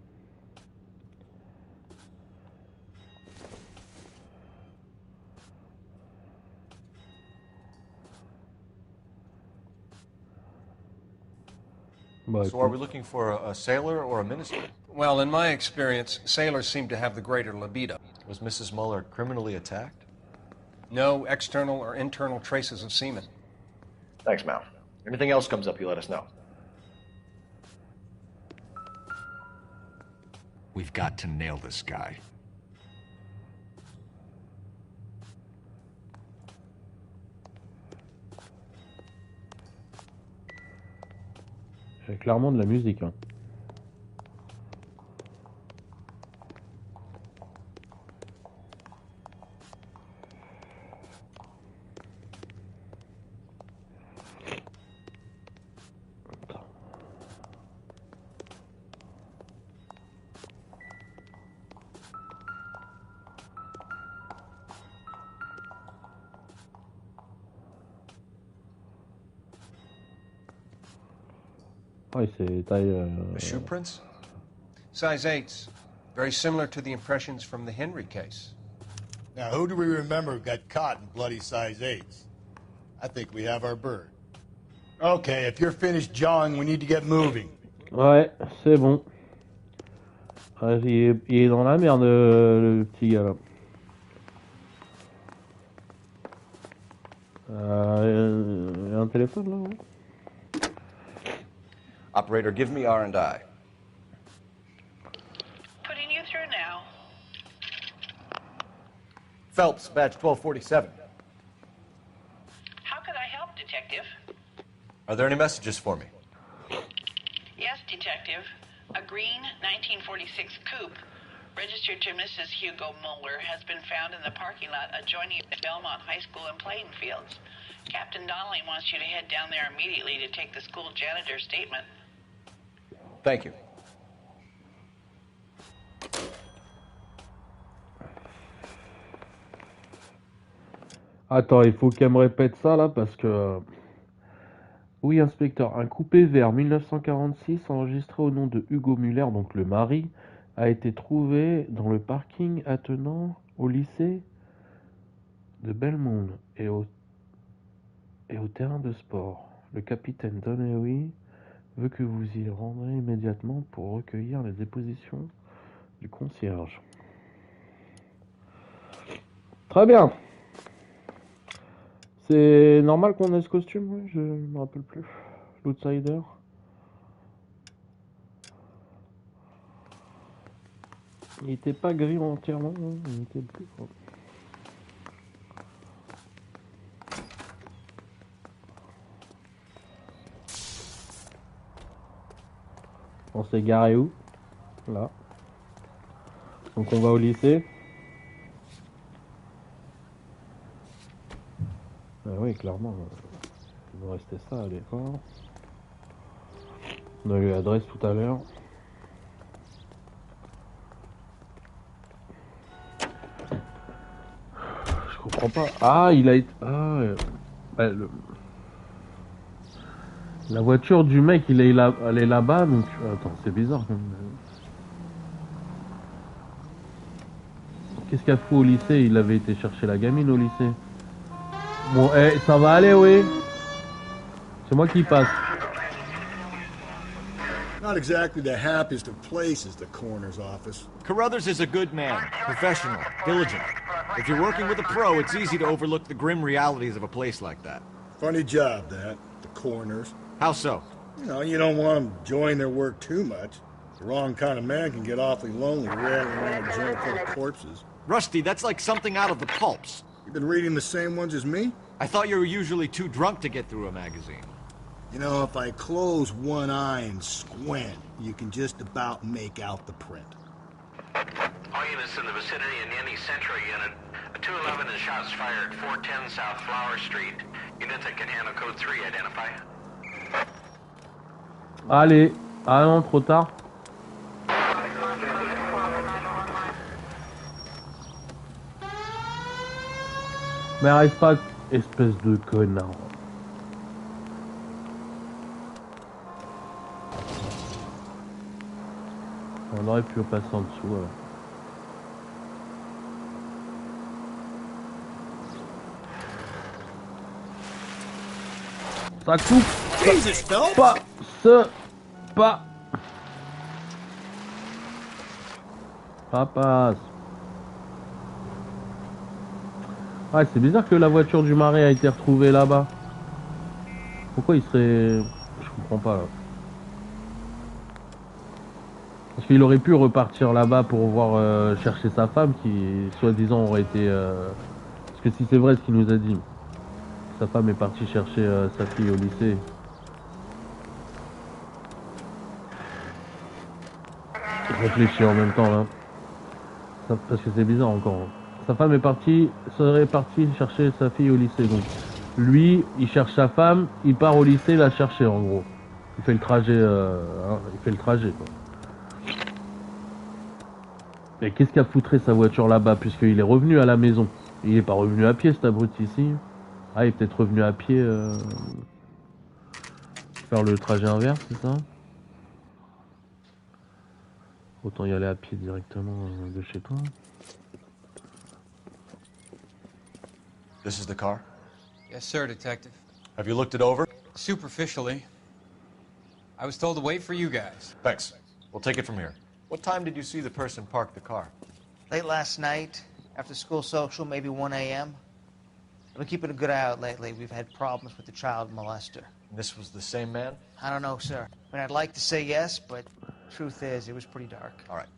So are we looking for a sailor or a minister? Well, in my experience, sailors seem to have the greater libido. Was Mrs. Muller criminally attacked? No external or internal traces of semen. Thanks, Mal. Anything else comes up, you let us know. We've got to nail this guy. J'ai clairement de la musique. Hein. Ouais, c'est taille. Shoe prints? Size 8s. Very similar to the impressions from the Henry case. Now, who do we remember got caught in bloody size 8s? I think we have our bird. Okay, if you're finished jawing, we need to get moving. Ouais, c'est bon. Ouais, il est dans la merde, le petit gars là. Il y a un téléphone là, ouais. Operator, give me R&I. Putting you through now. Phelps, badge 1247. How could I help, Detective? Are there any messages for me? Yes, Detective. A green 1946 coupe, registered to Mrs. Hugo Muller, has been found in the parking lot adjoining the Belmont High School and playing fields. Captain Donnelly wants you to head down there immediately to take the school janitor's statement. Thank you. Attends, il faut qu'elle me répète ça là parce que... Oui, inspecteur, un coupé vert 1946 enregistré au nom de Hugo Muller, donc le mari, a été trouvé dans le parking attenant au lycée de Belmont et au terrain de sport. Le capitaine Donnelly veut que vous y rendrez immédiatement pour recueillir les dépositions du concierge. Très bien. C'est normal qu'on ait ce costume, oui, je me rappelle plus. L'outsider. Il était pas gris entièrement, hein, il était bleu. On s'est garé où? Là. Donc on va au lycée. Ah oui, clairement. Il doit rester ça à l'école. On a eu l'adresse tout à l'heure. Je comprends pas. Ah, il a été... Ah, la voiture du mec, elle est là-bas, donc... Attends, c'est bizarre quand même. Qu'est-ce qu'il a fait au lycée? Il avait été chercher la gamine au lycée. Bon, ça va aller, oui. C'est moi qui passe. Not exactly the happiest of places, the coroner's office. Carruthers is a good man, professional, diligent. If you're working with a pro, it's easy to overlook the grim realities of a place like that. Funny job, that, the coroner's. How so? You know, you don't want them enjoying their work too much. The wrong kind of man can get awfully lonely rattling around a joint full of corpses. Rusty, that's like something out of the pulps. You been reading the same ones as me? I thought you were usually too drunk to get through a magazine. You know, if I close one eye and squint, you can just about make out the print. All units in the vicinity in any Central unit. A 211 and shots fired, 410 South Flower Street. Units that can handle code 3, identify. Allez. Ah non, trop tard. Mais arrive pas, espèce de connard. On aurait pu passer en dessous. Ça coupe. Pas. Ça passe. Ouais, c'est bizarre que la voiture du mari a été retrouvée là-bas. Pourquoi il serait... Je comprends pas là. Parce qu'il aurait pu repartir là-bas pour voir chercher sa femme qui, soi-disant, aurait été... Parce que si c'est vrai ce qu'il nous a dit, sa femme est partie chercher sa fille au lycée. Je réfléchis en même temps là. Parce que c'est bizarre encore. Sa femme serait partie chercher sa fille au lycée. Donc lui, il cherche sa femme, il part au lycée la chercher en gros. Il fait le trajet, quoi. Mais qu'est-ce qu'a foutré sa voiture là-bas puisqu'il est revenu à la maison. Il est pas revenu à pied cet abruti ici. Ah, il est peut-être revenu à pied faire le trajet inverse, c'est ça? Autant y aller à pied directement de chez toi. This is the car? Yes, sir, Detective. Have you looked it over? Superficially. I was told to wait for you guys. Thanks. We'll take it from here. What time did you see the person park the car? Late last night, after school social, maybe 1 a.m. I've been keeping a good eye out lately. We've had problems with the child molester. And this was the same man? I don't know, sir. I mean, I'd like to say yes, but truth is, it was pretty dark. All right.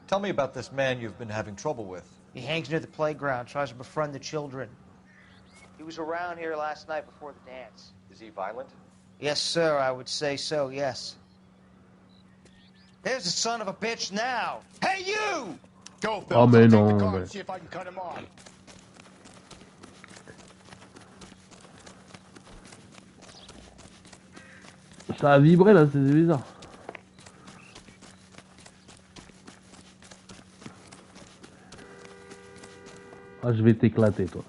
Tell me about this man you've been having trouble with. He hangs near the playground, tries to befriend the children. He was around here last night before the dance. Is he violent? Yes, sir, I would say so, yes. There's the son of a bitch now. Hey, you! Go, Phil. Oh, mais Take non, the car mais... and see if I can cut him off. Ça a vibré là, c'est bizarre. Ah, je vais t'éclater, toi.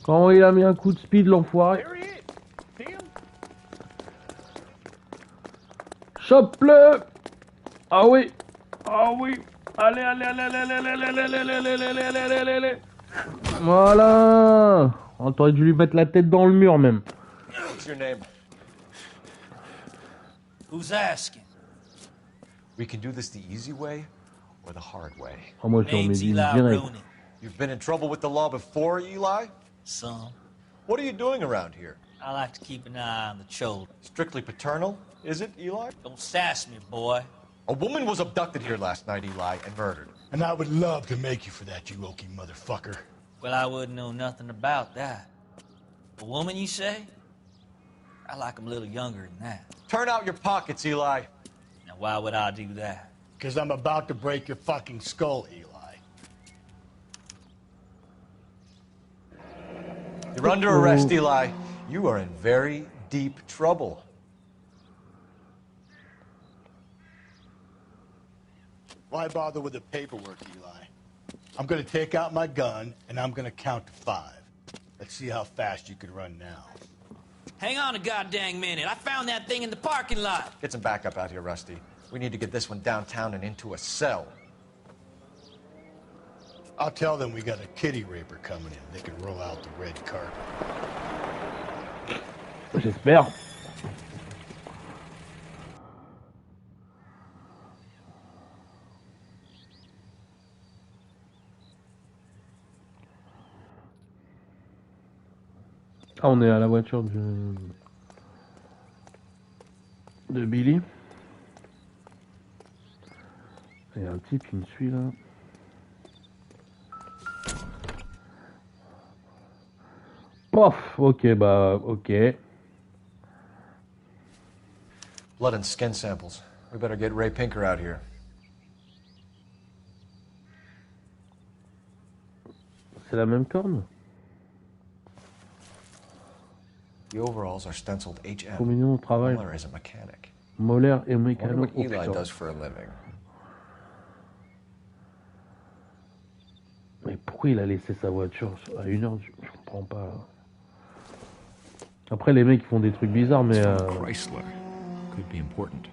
Quand il a mis un coup de speed, l'enfoiré. Chope-le! Ah oui! Ah oui! Allez, allez, allez, allez, allez, allez, allez, allez, allez, allez, allez, allez, allez, allez. Voilà! On t'aurait dû lui mettre la tête dans le mur, même. What's your name? Who's asking? We can do this the easy way or the hard way. Ah, moi, je suis en direct. You've been in trouble with the law before, Eli? Some. What are you doing around here? I like to keep an eye on the children. Strictly paternal, is it, Eli? Don't sass me, boy. A woman was abducted here last night, Eli, and murdered. And I would love to make you for that, you oaky motherfucker. Well, I wouldn't know nothing about that. A woman, you say? I like 'em a little younger than that. Turn out your pockets, Eli. Now, why would I do that? Because I'm about to break your fucking skull, Eli. You're under arrest, Eli. You are in very deep trouble. Why bother with the paperwork, Eli? I'm gonna take out my gun, and I'm gonna count to 5. Let's see how fast you can run now. Hang on a goddamn minute. I found that thing in the parking lot. Get some backup out here, Rusty. We need to get this one downtown and into a cell. I'll tell them we got a kitty raper coming in. They can roll out the red carpet. J'espère. Ah, on est à la voiture de Billy. Il y a un type qui me suit là. Pof, ok, bah, ok. Blood and skin samples. We better get Ray Pinker out here. C'est la même corne? The overalls are stenciled HM. Combien au travail? Muller is a mechanic. Molaire et I wonder mécano. what Eli does for a living. Mais pourquoi il a laissé sa voiture à 1h? Je comprends pas. Après, les mecs ils font des trucs bizarres, mais. Chrysler could be important.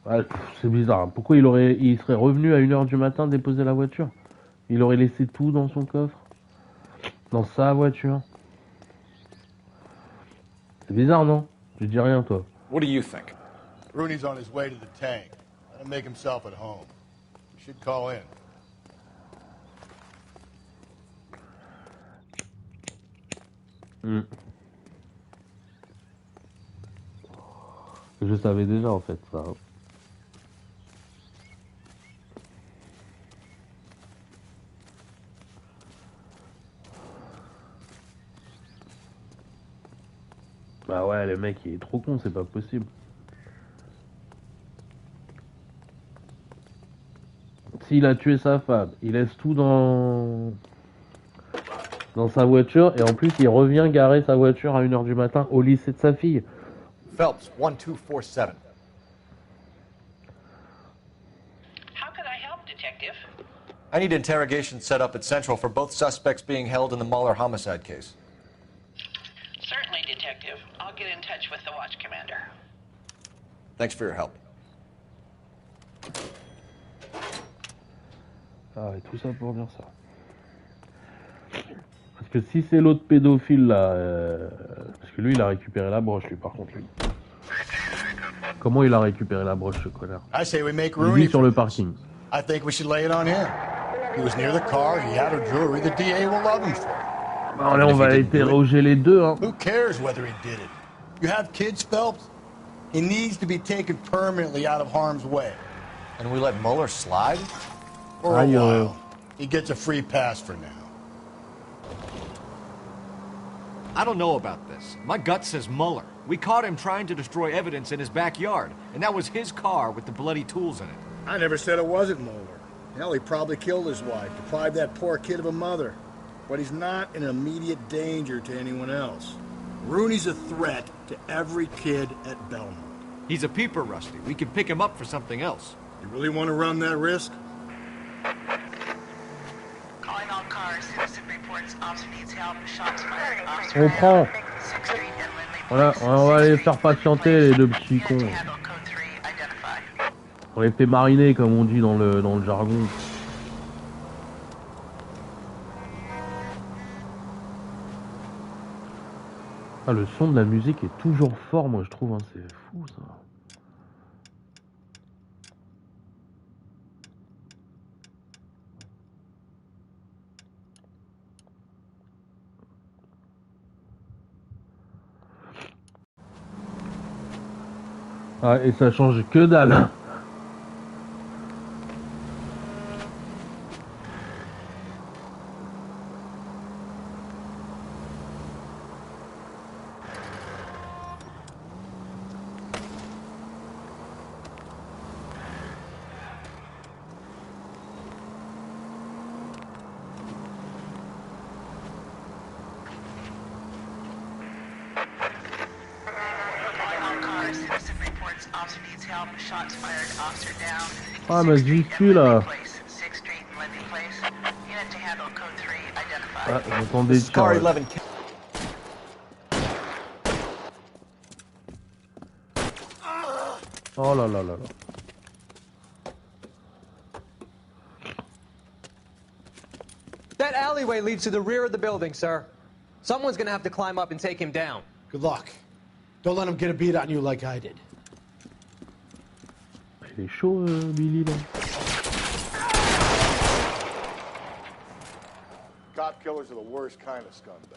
Ouais, c'est bizarre. Pourquoi il serait revenu à 1h du matin déposer la voiture? Il aurait laissé tout dans son coffre, dans sa voiture. C'est bizarre, non? Je dis rien, toi. What do you think? Rooney's on his way to the tank. Let him make himself at home. You should call in. Je savais déjà en fait ça. Bah ouais, le mec il est trop con, c'est pas possible. S'il a tué sa femme, il laisse tout dans sa voiture et en plus il revient garer sa voiture à 1h du matin au lycée de sa fille. Phelps, 1247. How could I help, Detective? I need interrogation set up at Central for both suspects being held in the Muller homicide case. Certainly, Detective. I'll get in touch with the watch commander. Thanks for your help. Ah, et tout ça pour dire ça. Parce que si c'est l'autre pédophile là, parce que lui il a récupéré la broche, lui par contre lui. Comment il a récupéré la broche, ce connard? I say we make Il Rooney vit sur le parking. I think we should lay it on him. He was near the car, he had her jewelry, the DA will love him for it. Bon, là on va interroger les deux, hein. Who cares whether he did it? You have kids, Phelps? He needs to be taken permanently out of harm's way. And we let Muller slide? For a while. He gets a free pass for now. I don't know about this. My gut says Muller. We caught him trying to destroy evidence in his backyard, and that was his car with the bloody tools in it. I never said it wasn't Muller. Hell, he probably killed his wife, deprived that poor kid of a mother. But he's not in immediate danger to anyone else. Rooney's a threat to every kid at Belmont. He's a peeper, Rusty. We can pick him up for something else. You really want to run that risk? Calling all cars. Citizen reports officer needs help. Shots fired. On prend. Voilà, on va les faire patienter les deux petits cons. On les fait mariner comme on dit dans le jargon. Ah, le son de la musique est toujours fort, moi je trouve, hein, c'est fou ça. Ah, et ça change que dalle. Ah, mais j'y suis là. Ah, j'entendais le car. Oh là là là là. That alleyway leads to the rear of the building, sir. Someone's gonna have to climb up and take him down. Good luck. Don't let him get a beat on you like I did. Il est chaud, Billy, là. Cop killers are the worst kind of scumbag.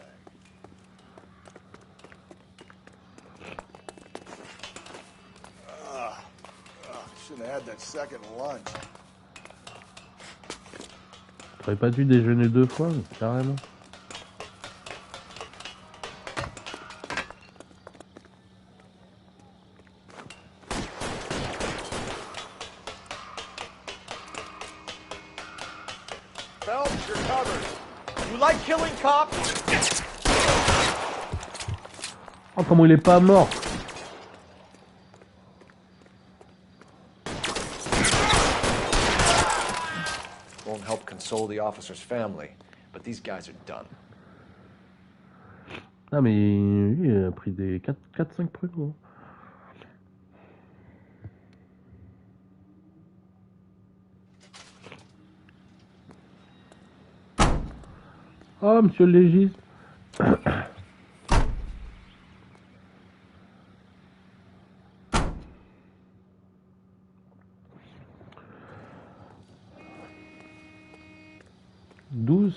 Shouldn't have had that second lunch. J'aurais pas dû déjeuner 2 fois, carrément. Phelps, you're covered. You like killing cops? Oh, comment il est pas mort? Won't help console the officer's family, but these guys are done. Ah, mais il a pris des 4-5 prénoms. Oh, monsieur le légiste.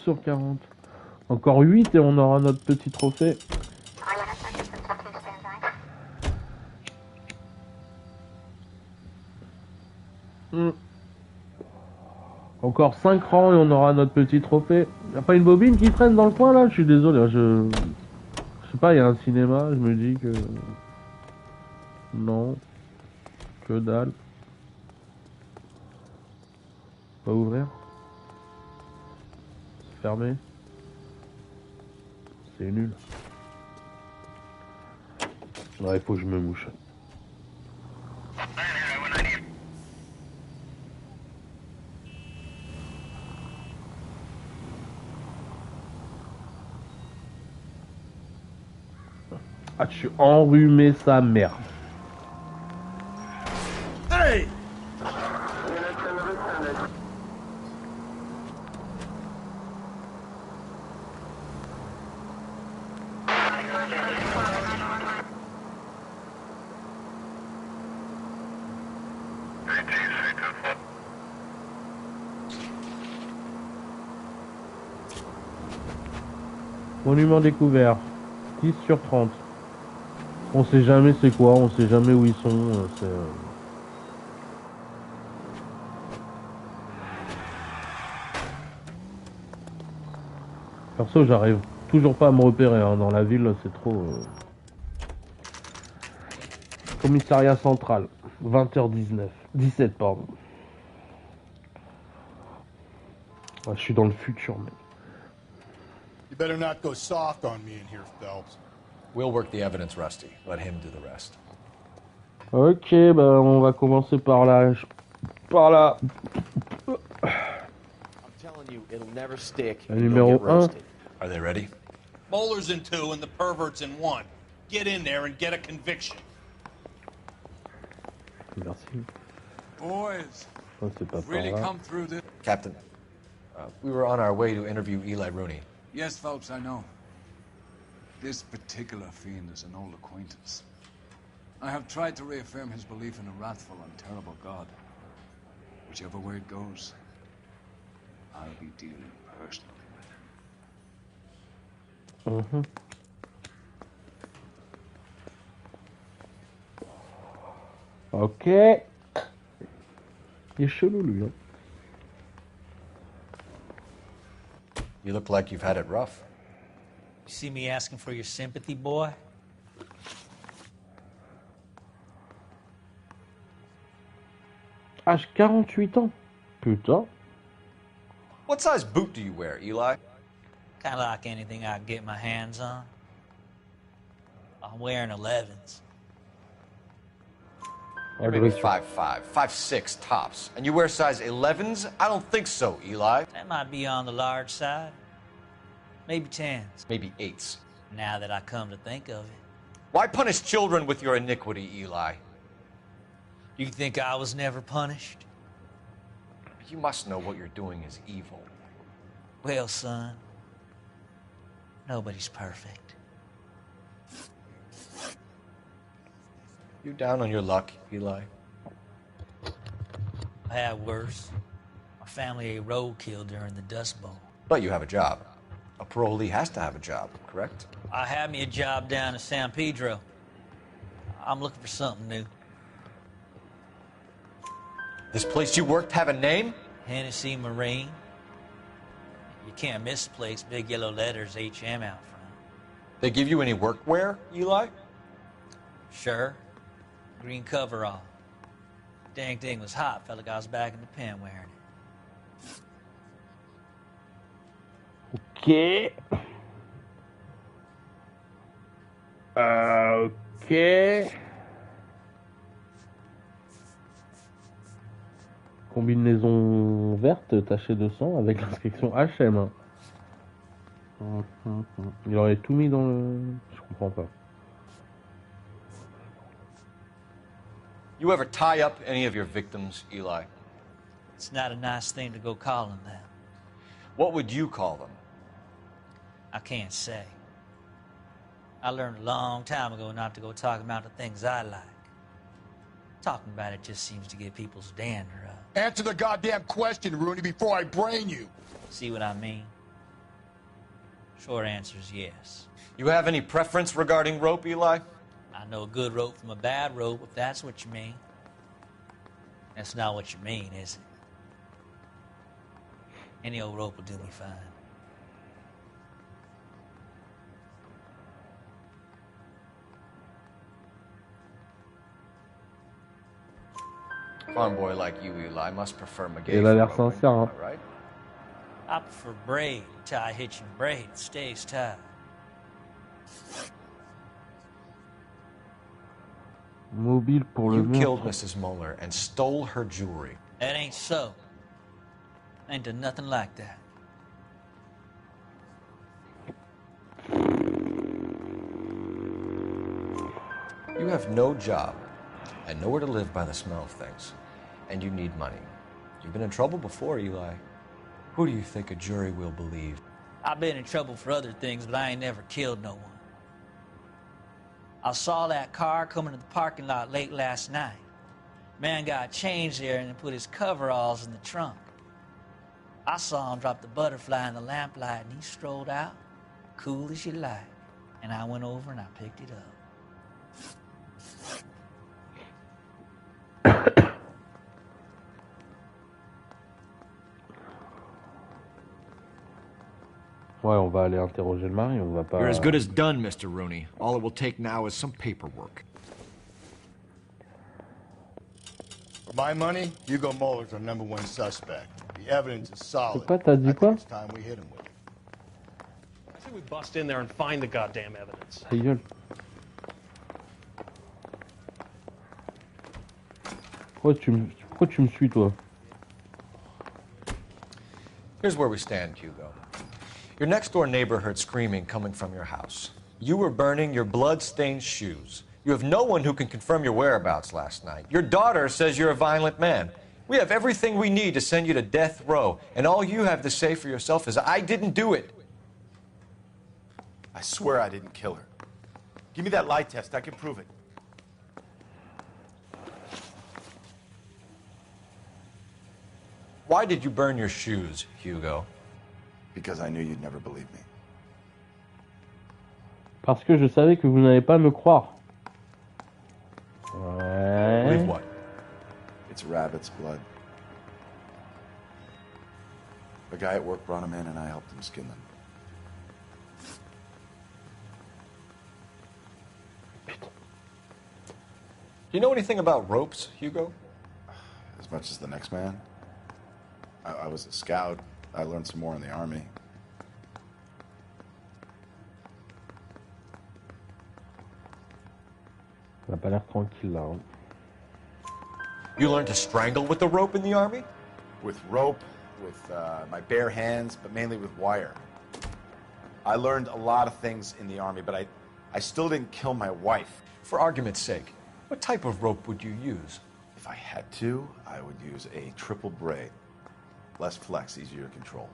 sur 40. Encore 8 et on aura notre petit trophée. Encore 5 rangs et on aura notre petit trophée. Y'a pas une bobine qui traîne dans le coin là? Je suis désolé, je sais pas, il y a un cinéma, je me dis que... Non. Que dalle. Pas ouvrir. Fermé. C'est nul. Ouais, il faut que je me mouche. Ah, je suis enrhumé sa mère. Hey! Monument découvert. 10 sur 30. On sait jamais c'est quoi, on sait jamais où ils sont. Perso, j'arrive toujours pas à me repérer hein. Dans la ville, c'est trop... Commissariat central, 20h19. 17, pardon. Ouais, je suis dans le futur, mec. You better not go soft on me in here, Phelps. We'll work the evidence, Rusty. Let him do the rest. Ok, bah on va commencer par là. Par là. I'm telling you, it'll never stick. Le numéro 1. Are they ready? Moeller's in 2 and the pervert's in 1. Get in there and get a conviction. Merci. Boys, Oh, c'est pas really par là. come through this. Captain, we were on our way to interview Eli Rooney. Yes, Phelps, I know. This particular fiend is an old acquaintance. I have tried to reaffirm his belief in a wrathful and terrible God. Whichever way it goes, I'll be dealing personally with him. Ok. Il est chelou lui. Hein. You look like you've had it rough. You see me asking for your sympathy, boy? Âge 48 ans. Putain. What size boot do you wear, Eli? Kind of like anything I get my hands on. I'm wearing 11s. You're maybe 5'5", 5'6" tops. And you wear size 11s? I don't think so, Eli. That might be on the large side. Maybe 10s. Maybe 8s. Now that I come to think of it. Why punish children with your iniquity, Eli? You think I was never punished? You must know what you're doing is evil. Well, son, nobody's perfect. You down on your luck, Eli? I had worse. My family ate roadkill during the Dust Bowl. But you have a job. A parolee has to have a job, correct? I had me a job down in San Pedro. I'm looking for something new. This place you worked have a name? Hennessy Marine. You can't miss the place. Big yellow letters, HM out front. They give you any workwear, Eli? Sure. Green coverall. Dang thing was hot. Felt like I was back in the pen wearing it. Ok. Ok. Combinaison verte tachée de sang avec l'inscription HM. Il aurait tout mis dans le... Je comprends pas. You ever tie up any of your victims, Eli? It's not a nice thing to go calling them. What would you call them? I can't say. I learned a long time ago not to go talking about the things I like. Talking about it just seems to get people's dander up. Answer the goddamn question, Rooney, before I brain you. See what I mean? Short answer is yes. You have any preference regarding rope, Eli? I know a good rope from a bad rope, if that's what you mean. That's not what you mean, is it? Any old rope will do me fine. Farm boy like you, Eli, must prefer McGay. Il a l'air sincère, hein. Right? I prefer braid. Tie hitching braid. It stays tied. Mobile pour le You meurtre. killed Mrs. Muller and stole her jewelry. That ain't so. Ain't done nothing like that. You have no job and nowhere to live by the smell of things. And you need money. You've been in trouble before, Eli. Who do you think a jury will believe? I've been in trouble for other things, but I ain't never killed no one. I saw that car coming to the parking lot late last night. Man got changed there and put his coveralls in the trunk. I saw him drop the butterfly in the lamplight and he strolled out, cool as you like. And I went over and I picked it up. Ouais, on va aller interroger le mari, on va pas... You're as good as done, Mr. Rooney. All it will take now is some paperwork. For my money, Hugo Muller's our #1 suspect. The evidence is solid. Quoi, t'as dit quoi? It's time we hit him with it. I think we bust in there and find the goddamn evidence. Ta gueule. Pourquoi tu me suis, toi? Here's where we stand, Hugo. Your next-door neighbor heard screaming coming from your house. You were burning your blood-stained shoes. You have no one who can confirm your whereabouts last night. Your daughter says you're a violent man. We have everything we need to send you to death row, and all you have to say for yourself is, I didn't do it. I swear I didn't kill her. Give me that lie test. I can prove it. Why did you burn your shoes, Hugo? Because I knew you'd never believe me. Parce que je savais que vous n'allez pas me croire. Ouais. Believe what? It's rabbit's blood. A guy at work brought him in and I helped him skin them. Do you know anything about ropes, Hugo? As much as the next man. I was a scout. I learned some more in the army. Ça n'a pas l'air tranquille là. Hein. You learned to strangle with the rope in the Army? With rope, with my bare hands, but mainly with wire. I learned a lot of things in the Army, but I still didn't kill my wife. For argument's sake, what type of rope would you use? If I had to, I would use a triple braid. Less flex, easier to control.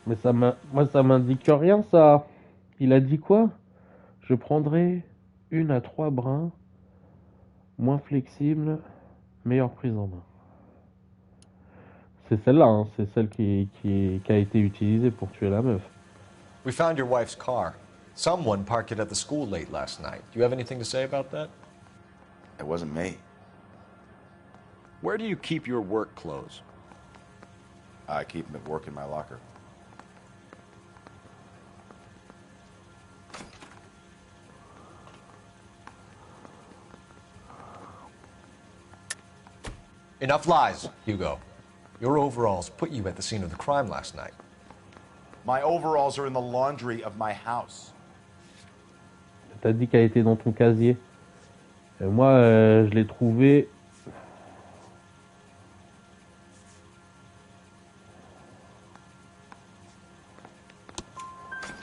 Mais moi, ça m'indique rien, ça. Il a dit quoi? Je prendrai 1 à 3 brins, moins flexible, meilleure prise en main. C'est celle-là, hein. C'est celle qui a été utilisée pour tuer la meuf. We found your wife's car. Someone parked it at the school late last night. Do you have anything to say about that? It wasn't me. Where do you keep your work clothes? I keep them at work in my locker. Enough lies, Hugo. Your overalls put you at the scene of the crime last night. My overalls are in the laundry of my house. T'as dit qu'elle était dans ton casier. Et moi, je l'ai trouvée.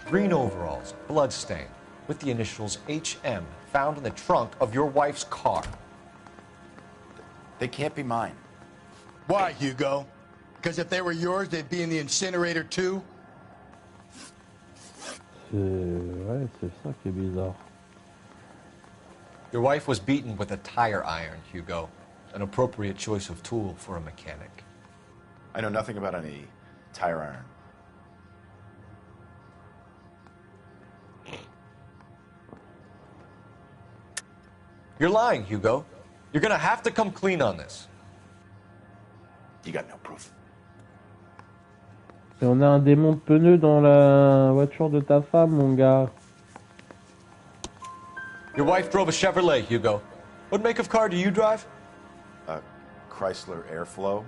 Green overalls, bloodstained, with the initials HM, found in the trunk of your wife's car. They can't be mine. Why, Hugo? Because if they were yours, they'd be in the incinerator too? Ouais, c'est ça qui est bizarre. Your wife was beaten with a tire iron, Hugo. An appropriate choice of tool for a mechanic. I know nothing about any tire iron. You're lying, Hugo. You're gonna have to come clean on this. You got no proof. Et on a un démon de pneus dans la voiture de ta femme, mon gars. Your wife drove a Chevrolet, Hugo. What make of car do you drive? A Chrysler Airflow.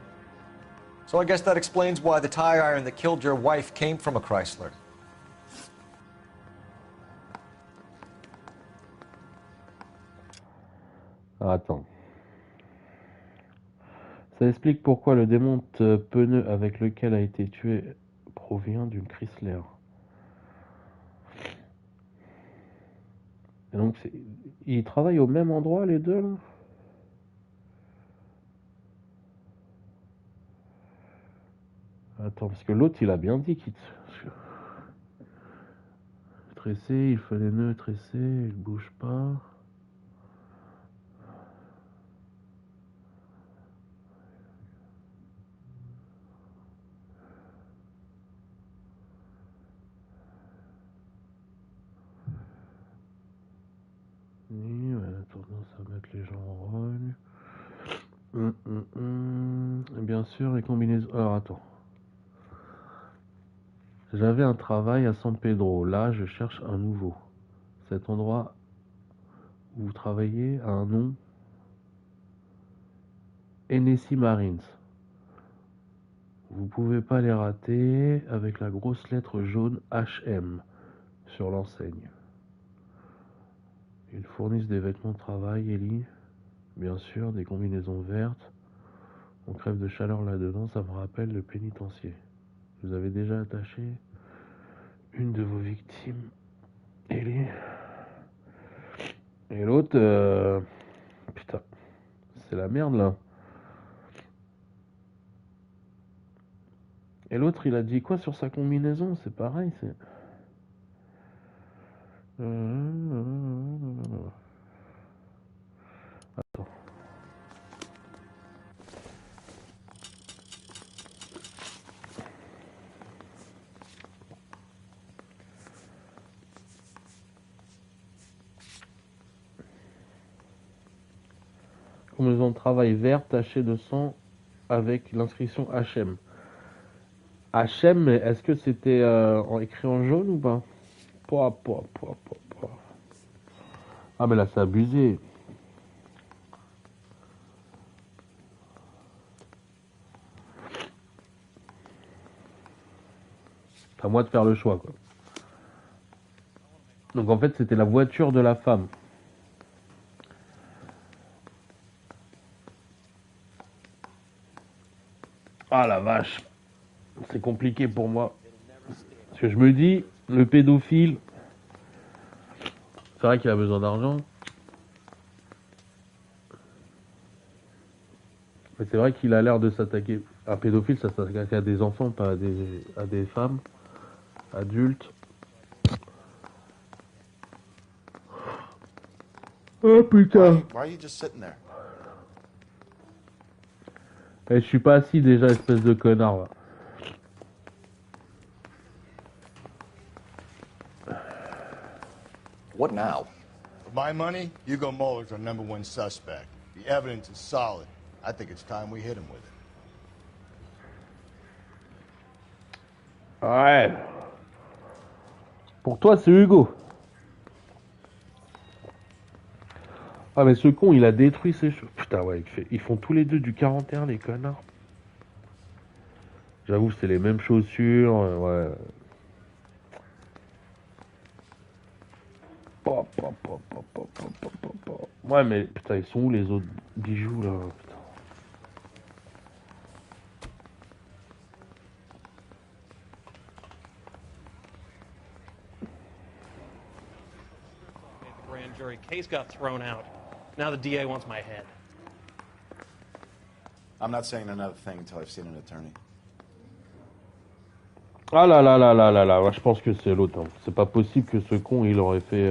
So I guess that explains why the tire iron that killed your wife came from a Chrysler. Attends. Ça explique pourquoi le démon de pneus avec lequel a été tué provient d'une Chrysler. Et donc, ils travaillent au même endroit, les deux, là? Attends, parce que l'autre, il a bien dit qu'il... Tresser, il fait les nœuds tressés, il bouge pas. Oui, ouais, tendance à mettre les gens en rogne. Et bien sûr, les combinaisons... Alors, attends. J'avais un travail à San Pedro. Là, je cherche un nouveau. Cet endroit où vous travaillez a un nom. Hennessy Marines. Vous pouvez pas les rater avec la grosse lettre jaune HM sur l'enseigne. Ils fournissent des vêtements de travail, Ellie. Bien sûr, des combinaisons vertes. On crève de chaleur là-dedans, ça me rappelle le pénitencier. Vous avez déjà attaché une de vos victimes, Ellie. Et l'autre, putain, c'est la merde là. Et l'autre, il a dit quoi sur sa combinaison? C'est pareil, c'est... Attends. Combinaison de travail verte tachée de sang avec l'inscription HM. HM, mais est-ce que c'était écrit en jaune ou pas? Ah mais là c'est abusé. C'est à moi de faire le choix quoi. Donc en fait, c'était la voiture de la femme. Ah la vache. C'est compliqué pour moi. Parce que je me dis, le pédophile, c'est vrai qu'il a besoin d'argent. Mais c'est vrai qu'il a l'air de s'attaquer. Un pédophile, ça s'attaque à des enfants, pas à des femmes, adultes. Oh putain. Why are you just sitting there? Je suis pas assis déjà, espèce de connard là. What now? For my money, Hugo Muller's our #1 suspect. The evidence is solid. I think it's time we hit him with it. Ouais. Pour toi, c'est Hugo. Ah mais ce con, il a détruit ses cheveux. Putain ouais, ils font tous les deux du 41, les connards. J'avoue, c'est les mêmes chaussures, ouais. Ouais mais putain, ils sont où les autres bijoux là, putain. Grand jury case got thrown out. Now the DA wants my head. I'm not saying another thing until I've seen an attorney. Ah là là là là là là, ouais, je pense que c'est l'autre. Hein. C'est pas possible que ce con il aurait fait.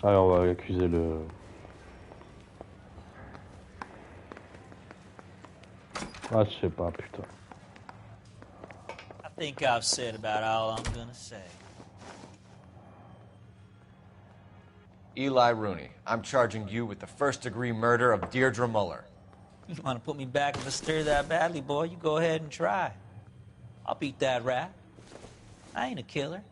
Allez, on va accuser le. Ah, je sais pas, putain. I think I've said about all I'm gonna say. Eli Rooney, I'm charging you with the first-degree murder of Deirdre Muller. You want to put me back in the stir that badly, boy? You go ahead and try. I'll beat that rap. I ain't a killer.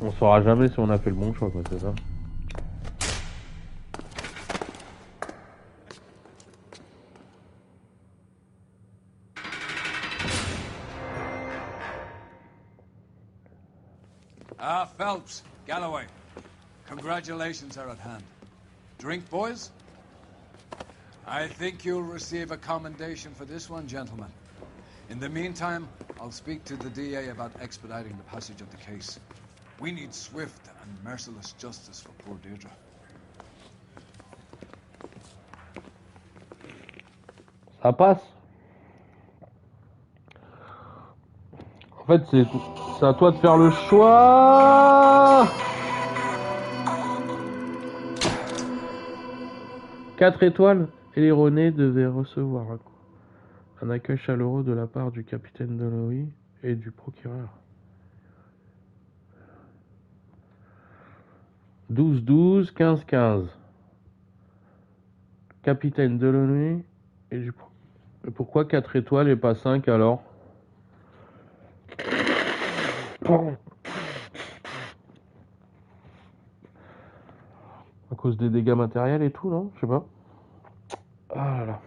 On saura jamais si on a fait le bon choix, quoi, c'est ça. Phelps, Galloway, congratulations are at hand. Drink, boys? I think you'll receive a commendation for this one, gentlemen. In the meantime, I'll speak to the DA about expediting the passage of the case. We need swift and merciless justice for poor Deirdre. Ça passe. En fait, c'est à toi de faire le choix. 4 étoiles. Et les René devaient recevoir un accueil chaleureux de la part du capitaine Donnelly et du procureur. 12-12, 15-15. Capitaine Donnelly et du procureur. Et pourquoi 4 étoiles et pas 5 alors? À cause des dégâts matériels et tout, non? Je sais pas. Ah là là.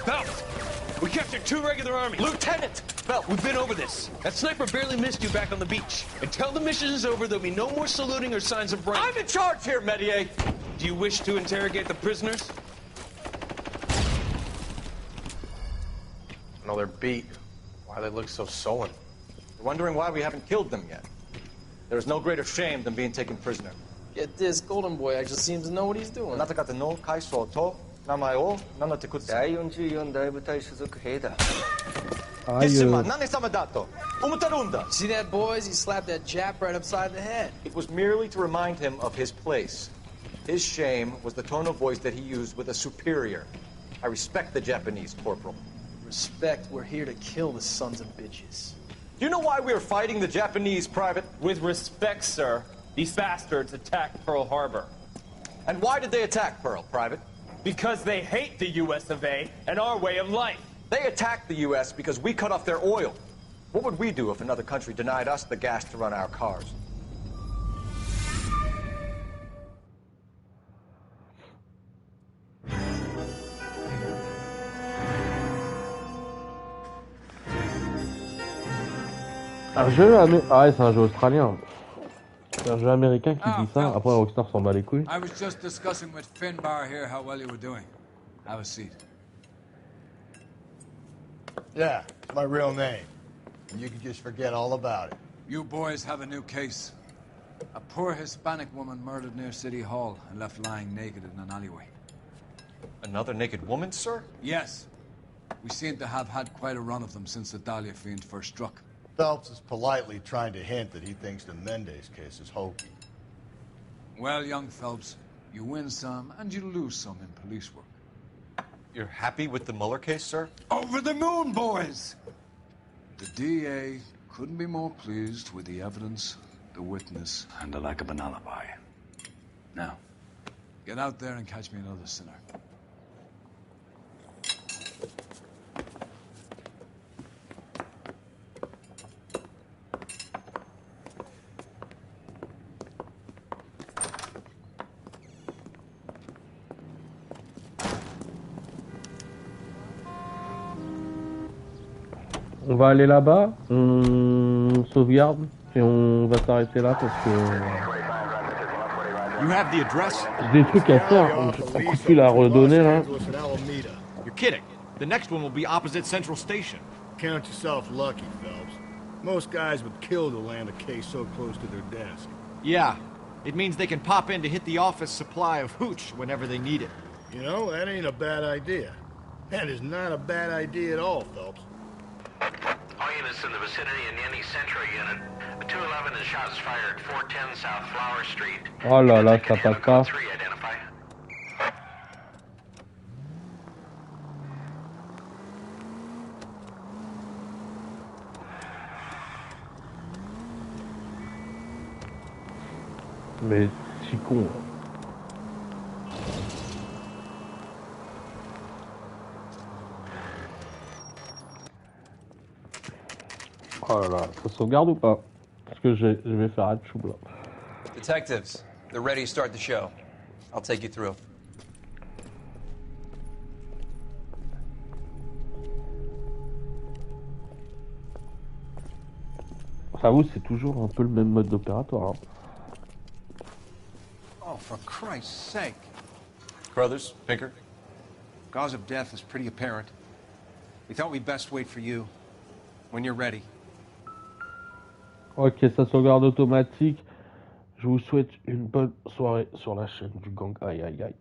Phelps, we captured 2 regular army. Lieutenant! Phelps, we've been over this. That sniper barely missed you back on the beach. Until the mission is over, there'll be no more saluting or signs of rank. I'm in charge here, Medier! Do you wish to interrogate the prisoners? No, they're beat. Why they look so sullen? They're wondering why we haven't killed them yet. There is no greater shame than being taken prisoner. Get this, Golden Boy actually seems to know what he's doing. あなた方の階層と名前を名乗ってください。第44大部隊所属兵だ。ですま何様だと思ってるんだ。See that, boys? He slapped that Jap right upside the head. It was merely to remind him of his place. His shame was the tone of voice that he used with a superior. I respect the Japanese, Corporal. Respect, we're here to kill the sons of bitches. Do you know why we are fighting the Japanese, Private? With respect, sir, these bastards attacked Pearl Harbor. And why did they attack Pearl, Private? Because they hate the US of A and our way of life. They attacked the US because we cut off their oil. What would we do if another country denied us the gas to run our cars? Un jeu ah ouais, c'est un jeu australien. C'est un jeu américain qui dit ça. Après, Rockstar s'en bat les couilles. I was just discussing with Finbar here how well you were doing. Have a seat. Yeah, it's my real name. And you can just forget all about it. You boys have a new case. A poor Hispanic woman murdered near City Hall and left lying naked in an alleyway. Another naked woman, sir? Yes. We seem to have had quite a run of them since the Dahlia fiend first struck. Phelps is politely trying to hint that he thinks the Mendez case is hokey. Well, young Phelps, you win some and you lose some in police work. You're happy with the Mueller case, sir? Over the moon, boys! The DA couldn't be more pleased with the evidence, the witness, and the lack of an alibi. Now, get out there and catch me another sinner. On va aller là-bas, on sauvegarde et on va s'arrêter là parce que You have the address? j'ai des trucs à faire. On coup de fil à redonner là. You're kidding. The next one will be opposite Central Station. Count yourself lucky, Phelps. Most guys would kill to land a case so close to their desk. Yeah, it means they can pop in to hit the office supply of hooch whenever they need it. You know, that ain't a bad idea. That is not a bad idea at all, Phelps. All units in the vicinity in any Central unit. 211 is shots fired, 410 South Flower Street. Oh là là, ça passe pas. 3 identify. Mais si con. Oh là là, ça sauvegarde ou pas? Parce que je vais faire un chou là. Detectives, they're ready to start the show. I'll take you through. J'avoue, c'est toujours un peu le même mode d'opératoire. Hein. Oh, for Christ's sake. Brothers, Pinker? Cause of death is pretty apparent. We thought we'd best wait for you. When you're ready. Ok, ça sauvegarde automatique. Je vous souhaite une bonne soirée sur la chaîne du gang. Aïe aïe aïe.